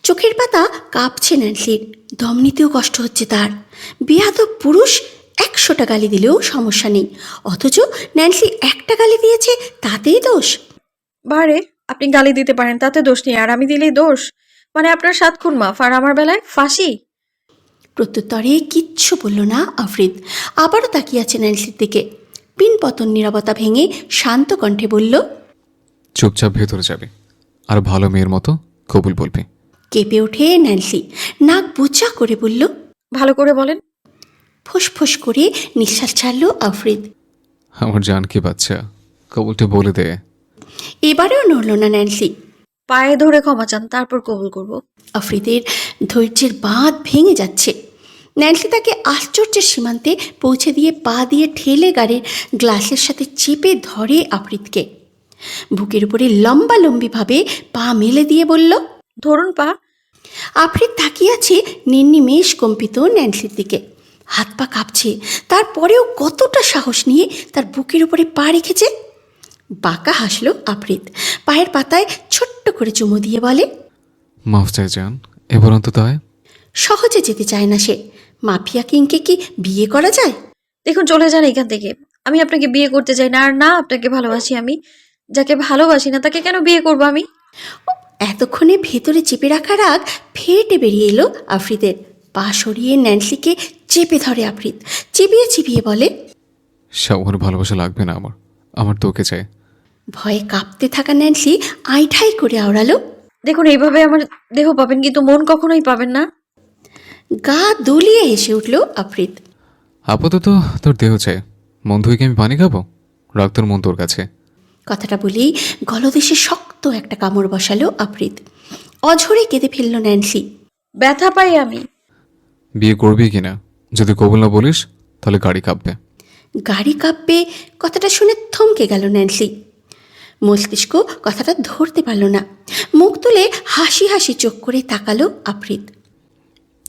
চোখের পাতা কাঁপছে ন্যান্সির, দম নিতেও কষ্ট হচ্ছে তার। বেয়াদব পুরুষ 100টা গালি দিলেও সমস্যা নেই, অথচ ন্যান্সি একটা গালি দিয়েছে তাতেই দোষ। বারে, আপনি গালি দিতে পারেন, তাতে দোষ নেই, আর আমি দিলেই দোষ? মানে আপনার 7 খুন মাফ আর আমার বেলায় ফাঁসি? প্রত্যুত্তরে কিচ্ছু বলল না আফ্রিদ। আবারও তাকিয়ে আছে ন্যান্সির দিকে। পিনপতন নীরবতা ভেঙে শান্ত কণ্ঠে বলল, চুপচাপ ভেতরে যাবে আর ভালো মেয়ের মতো কবুল বলবি। কেঁপে ওঠে ন্যান্সি, নাক বোচা করে বলল, ভালো করে বলেন। ফোঁস করে নিঃশ্বাস ছাড়ল আফ্রিদ। আমার জান কি বাচ্চা, কবুলটা বলে দে। এবারেও নড়ল না ন্যান্সি। পায়ে ধরে ক্ষমা চান, তারপর কবুল করব। আফ্রিদের ধৈর্যের বাঁধ ভেঙে যাচ্ছে। ন্যান্সি তাকে আশ্চর্যের সীমান্তে পৌঁছে দিয়ে পা দিয়ে ঠেলে গাড়ির গ্লাসের সাথে চেপে ধরে আফ্রিদকে। বুকের উপরে লম্বালম্বিভাবে পা মেলে দিয়ে বলল, ধরুন পা। আফ্রিদ তাকিয়ে আছে নির্নিমেষ কম্পিত ন্যান্সির দিকে। হাত পা কাঁপছে, তারপরেও কতটা সাহস নিয়ে তার বুকের উপরে পা রেখেছে। বাঁকা হাসলো আফ্রিদ, পায়ের পাতায় ছোট্ট করে চুমু দিয়ে বলে, মাফ চাই জান, এবার অন্তত হয়। সহজে যেতে চায় না সে। মাফিয়া কিংকে কি বিয়ে করা যায়? দেখুন, চলে যান এখান থেকে। আমি আপনাকে বিয়ে করতে চাই না, আর না আপনাকে ভালোবাসি আমি। যাকে ভালোবাসি না তাকে কেন বিয়ে করব আমি? এতক্ষণে ভেতরে চেপে রাখা রাগ ফেটে বেরিয়ে এলো আফ্রিদের। পা সরিয়ে ন্যান্সিকে চেপে ধরে আফ্রিদ, চিবিয়ে চিবিয়ে বলে, সবার ভালোবাসা লাগবে না আমার, আমার তোকে চাই। ভয়ে কাঁপতে থাকা ন্যান্সি আইঠাই করে আওড়ালো, দেখুন, এইভাবে আমার দেহ পাবেন কিন্তু মন কখনোই পাবেন না। গা দুলিয়ে হেসে উঠল আফ্রিদ। আপাতত তোর দেহ চাই, মন ধুয়ে কি আমি পানি খাবো? রাখ তোর মন তোর কাছে। কথাটা বলেই গলদেশে শক্ত একটা কামড় বসালো আফ্রিদ। অঝরে কেঁদে ফেলল ন্যান্সি। ব্যথা পাই আমি। বিয়ে করবি কিনা? যদি কবুল না বলিস তাহলে গাড়ি কাঁপবে। গাড়ি কাঁপবে কথাটা শুনে থমকে গেল ন্যান্সি। মস্তিষ্ক কথাটা ধরতে পারল না। মুখ তুলে হাসি হাসি চোখ করে তাকালো আফ্রিদ।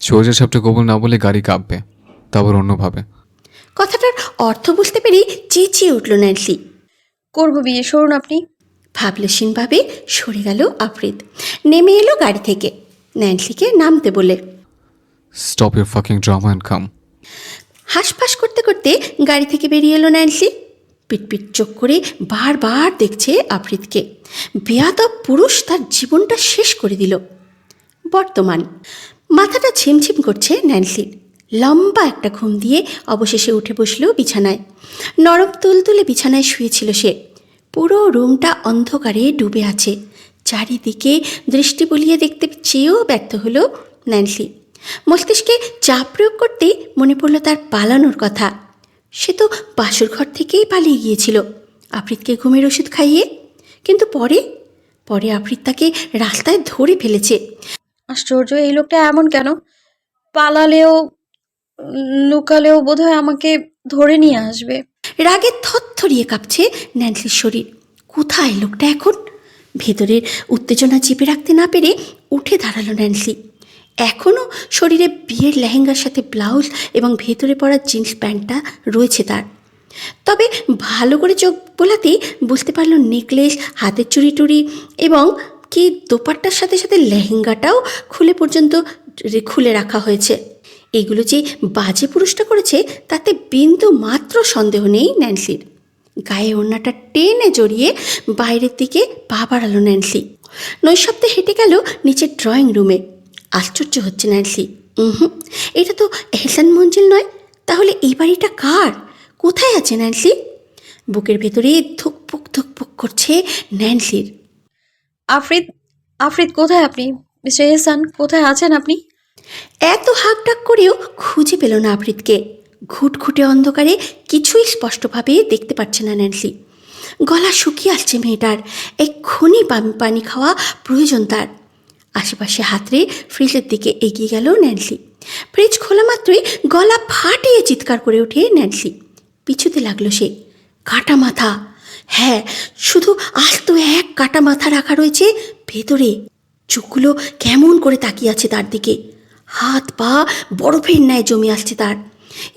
সোজা সাপটা কবুল না বলে গাড়ি কাঁপবে, তারপর অন্যভাবে। কথাটার অর্থ বুঝতে পেরেই চেঁচিয়ে উঠল ন্যান্সি। করব বিয়ে, সরুন আপনি। ভাবলেশীনভাবে সরে গেল আফ্রিদ। নেমে এলো গাড়ি থেকে ন্যান্সিকে নামতে বলে। Stop your fucking drama and come. হাঁসফাঁস করতে করতে গাড়ি থেকে বেরিয়ে এলো ন্যান্সি। পিটপিট চোখ করে বারবার দেখছে আফ্রিদকে। বেয়াদব পুরুষ তার জীবনটা শেষ করে দিল। বর্তমান মাথাটা ঝিমঝিম করছে ন্যান্সির। লম্বা একটা ঘুম দিয়ে অবশেষে উঠে বসল বিছানায়। নরম তুলতুলে বিছানায় শুয়েছিল সে। পুরো রুমটা অন্ধকারে ডুবে আছে। চারিদিকে দৃষ্টি বুলিয়ে দেখতে চেয়েও ব্যর্থ হলো ন্যান্সি। মস্তিষ্কে চাপ প্রয়োগ করতেই মনে পড়ল তার পালানোর কথা। সে তো বাসুর ঘর থেকেই পালিয়ে গিয়েছিল আফ্রিদকে ঘুমের ওষুধ খাইয়ে। কিন্তু পরে আফ্রিদ তাকে রাস্তায় ধরে ফেলেছে। আশ্চর্য, এই লোকটা এমন কেন? পালালেও লুকালেও বোধহয় আমাকে ধরে নিয়ে আসবে। রাগে থরথরিয়ে কাঁপছে ন্যান্সির শরীর। কোথায় লোকটা এখন? ভেতরের উত্তেজনা চেপে রাখতে না পেরে উঠে দাঁড়ালো ন্যান্সি। এখনও শরীরে বিয়ের লেহেঙ্গার সাথে ব্লাউজ এবং ভেতরে পরা জিন্স প্যান্টটা রয়েছে তার। তবে ভালো করে চোখ বোলাতেই বুঝতে পারল নেকলেস, হাতের চুড়ি টুড়ি এবং কি দোপাট্টার সাথে সাথে লেহেঙ্গাটাও খুলে রাখা হয়েছে। এগুলো যে বাজে পুরুষটা করেছে তাতে বিন্দু মাত্র সন্দেহ নেই ন্যান্সির। গায়ে ওড়নাটা টেনে জড়িয়ে বাইরের দিকে পা বাড়ালো ন্যান্সি। নৈশব্দে হেঁটে গেল নিচের ড্রয়িং রুমে। আশ্চর্য হচ্ছে ন্যান্সি, এটা তো এহসান মঞ্জিল নয়, তাহলে এই বাড়িটা কার? কোথায় আছে ন্যান্সি? বুকের ভেতরে ধুকপুক ধুকপুক করছে ন্যান্সির। আফরিদ, আফরিদ কোথায় আপনি? মিস্টার এহসান কোথায় আছেন আপনি? এত হাঁক ডাক করেও খুঁজে পেল না আফরিদকে। ঘুটঘুটে অন্ধকারে কিছুই স্পষ্টভাবে দেখতে পাচ্ছে না ন্যান্সি। গলা শুকিয়ে আসছে মেয়েটার, এক্ষুনি পানি খাওয়া প্রয়োজন তার। আশেপাশে হাতড়ে ফ্রিজের দিকে এগিয়ে গেল ন্যান্সি। ফ্রিজ খোলা মাত্রই গলা ফাটিয়ে চিৎকার করে ওঠে ন্যান্সি। পিছুতে লাগলো সে। কাটা মাথা, হ্যাঁ শুধু আস্ত এক কাটা মাথা রাখা রয়েছে ভেতরে। চোখগুলো কেমন করে তাকিয়ে আছে তার দিকে। হাত পা বরফের ন্যায় জমে আসছে তার।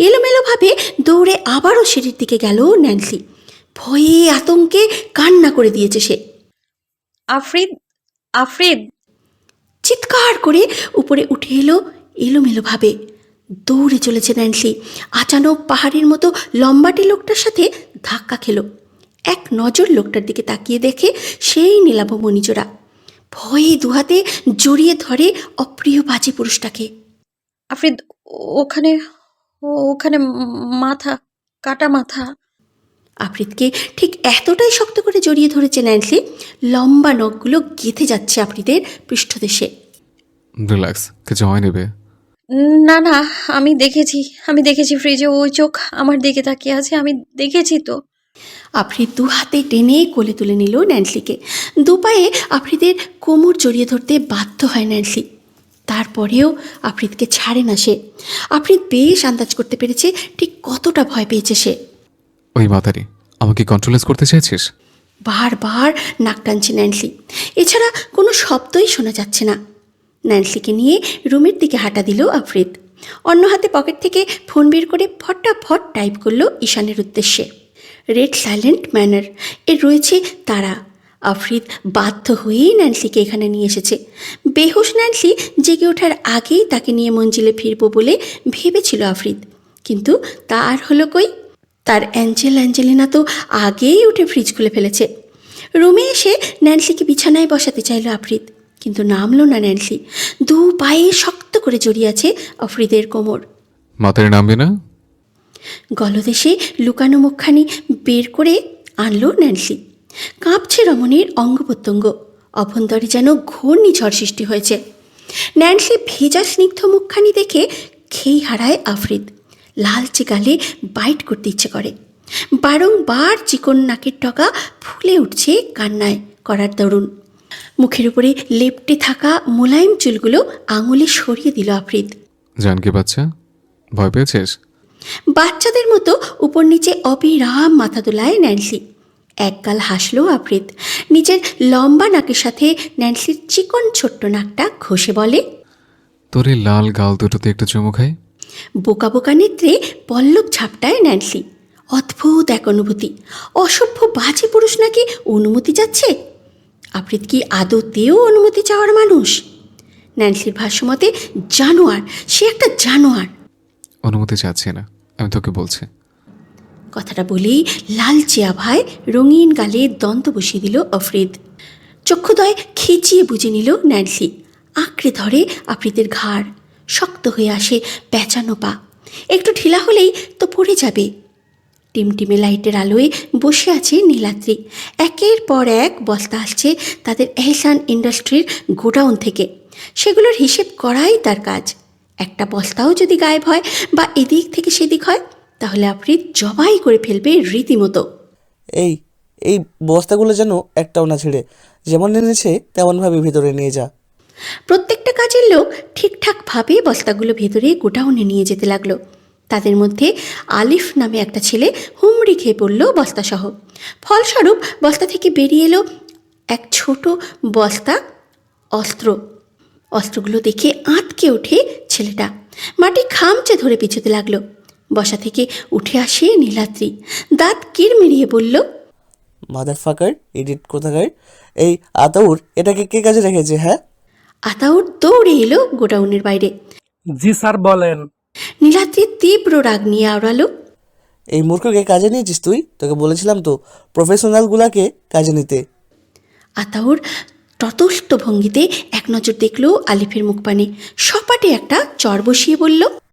এলোমেলোভাবে দৌড়ে আবারও সিঁড়ির দিকে গেল ন্যান্সি। ভয়ে আতঙ্কে কান্না করে দিয়েছে সে। আফরিদ, আফরিদ! চিৎকার করে উপরে উঠে এলো এলোমেলোভাবে। দৌড়ে চলেছে ন্যান্সি। আচানক পাহাড়ের মতো লম্বাটে লোকটার সাথে ধাক্কা খেলো। এক নজর লোকটার দিকে তাকিয়ে দেখে সেই নীলাভ মণিজোড়া। ভয়ে দুহাতে জড়িয়ে ধরে অপ্রিয় বাজে পুরুষটাকে। আফরিদ, ওখানে ওখানে মাথা, কাটা মাথা। আফরিদকে ঠিক এতটাই শক্ত করে জড়িয়ে ধরেছে ন্যান্সি, লম্বা নখগুলো গেঁথে যাচ্ছে আফরিদের পৃষ্ঠদেশে। রিল্যাক্স, কিছু হয় নেবে। না না, আমি দেখেছি ফ্রিজে ওই চোখ আমার দিকে তাকিয়ে আছে, আমি দেখেছি তো। আফরিদ দু হাতে টেনে কোলে তুলে নিল ন্যান্সিকে। দুপায়ে আফরিদের কোমর জড়িয়ে ধরতে বাধ্য হয় ন্যান্সি। তারপরেও আফরিদকে ছাড়ে না সে। আফরিদ বেশ আন্দাজ করতে পেরেছে ঠিক কতটা ভয় পেয়েছে সে। ওই মাতারি, আমাকে কন্ট্রোলেস করতে চাইছিস? বারবার নাক টানছে ন্যান্সি। এছাড়া কোনো শব্দই শোনা যাচ্ছে না। ন্যান্সিকে নিয়ে রুমের দিকে হাঁটা দিল আফরিদ। অন্য হাতে পকেট থেকে ফোন বের করে ফটাফট টাইপ করলো ঈশানের উদ্দেশ্যে। রেড সাইলেন্ট ম্যানার এর রয়েছে তারা। আফরিদ বাধ্য হয়েই ন্যান্সিকে এখানে নিয়ে এসেছে। বেহুশ ন্যান্সি জেগে ওঠার আগেই তাকে নিয়ে মঞ্জিলে ফিরবো বলে ভেবেছিল আফরিদ, কিন্তু তা আর হলো কই। তার অ্যাঞ্জেলিনা তো আগেই উঠে ফ্রিজ খুলে ফেলেছে। রুমে এসে ন্যান্সিকে বিছানায় বসাতে চাইল আফরিদ, কিন্তু নামলো না ন্যান্সি। দু পায়ে শক্ত করে জড়িয়ে আছে আফরিদের কোমর। মাতারি নামবে না? গলদেশে লুকানো মুখখানি বের করে আনলো ন্যান্সি। কাঁপছে রমণীর অঙ্গ প্রত্যঙ্গ। অভ্যন্তরে যেন ঘূর্ণিঝড় সৃষ্টি হয়েছে। ন্যান্সি ভেজা স্নিগ্ধ মুখখানি দেখে খেই হারায় আফরিদ। লালচে গালে বাইট করতে ইচ্ছে করে। বারংবার চিকন নাকের টকা ফুলে উঠছে কান্নায় করার দরুন। মুখের উপরে লেপ্টে থাকা মোলায়েম চুলগুলো আঙুলে সরিয়ে দিল আফরিদ। জানকি বাচ্চা, ভয় পেয়েছিস? বাচ্চাদের মতো উপর নিচে অবিরাম মাথা দোলায় ন্যান্সি। একগাল হাসলো আফরিদ। নিজের লম্বা নাকের সাথে ন্যান্সির চিকন ছোট্ট নাকটা ঘষে বলে, তোর এই লাল গাল দুটোতে একটু চুমু খাই। বোকা বোকা নেত্রে পল্লব ঝাপটায় ন্যান্সি। অদ্ভুত এক অনুভূতি। অসভ্য বাজে পুরুষ নাকি অনুমতি যাচ্ছে। আফরিদ কি আদতেও অনুমতি চাওয়ার মানুষ? ন্যান্সির ভাষ্যমতে জানোয়ার, সে একটা জানোয়ার। অনুমতি চাচ্ছি না, আমি তোকে বলছি। কথাটা বলেই লালচে আভায় রঙিন গালে দন্ত বসিয়ে দিল আফরিদ। চক্ষুদয় খিচিয়ে বুঝে নিল ন্যান্সি। আঁকড়ে ধরে আফরিদের ঘাড়। শক্ত হয়ে আসে পেঁচানো পা। একটু ঢিলা হলেই তো পড়ে যাবে। টিমটিমে লাইটের আলোয় বসে আছে নীলাদ্রি। একের পর এক বস্তা আসছে তাদের এহসান ইন্ডাস্ট্রির গোডাউন থেকে। সেগুলোর হিসেব করাই তার কাজ। একটা বস্তাও যদি গায়েব হয় বা এদিক থেকে সেদিক হয়, তাহলে আফরিদ জবাই করে ফেলবে রীতিমতো। এই এই বস্তাগুলো যেন একটাও না ছেড়ে, যেমন এনেছে তেমনভাবে ভিতরে নিয়ে যা। প্রত্যেকটা কাজের লোক ঠিকঠাকভাবে বস্তাগুলো ভেতরে গোডাউনে নিয়ে যেতে লাগলো। তাদের মধ্যে আলিফ নামে একটা ছেলে হুমড়ি খেয়ে পড়ল বস্তাসহ। ফলস্বরূপ বস্তা থেকে বেরিয়ে এলো এক ছোট বস্তা অস্ত্র। অস্ত্রগুলো দেখে আঁতকে ওঠে ছেলেটা, মাটি খামচে ধরে পিছুতে লাগলো। বসা থেকে উঠে আসে নীলাদ্রি, দাঁত কিরমিরিয়ে বলল, মাদার ফাকার, ইডিট কোথাকার, এই আতাউর এটাকে কে কাজে রেখেছে? হ্যাঁ, আতাউর দৌড়ে এলো গোডাউনের বাইরে। জি স্যার বলেন। নীলাদ্রি তীব্র রাগ নিয়ে আওড়ালো, এই মূর্খকে কাজে নিয়েছিস তুই? তোকে বলেছিলাম তো প্রফেশনালগুলাকে কাজে নিতে। আতাউর ততস্থ ভঙ্গিতে এক নজর দেখলো আলিফের মুখপানে, সপাটে একটা চর বসিয়ে বলল,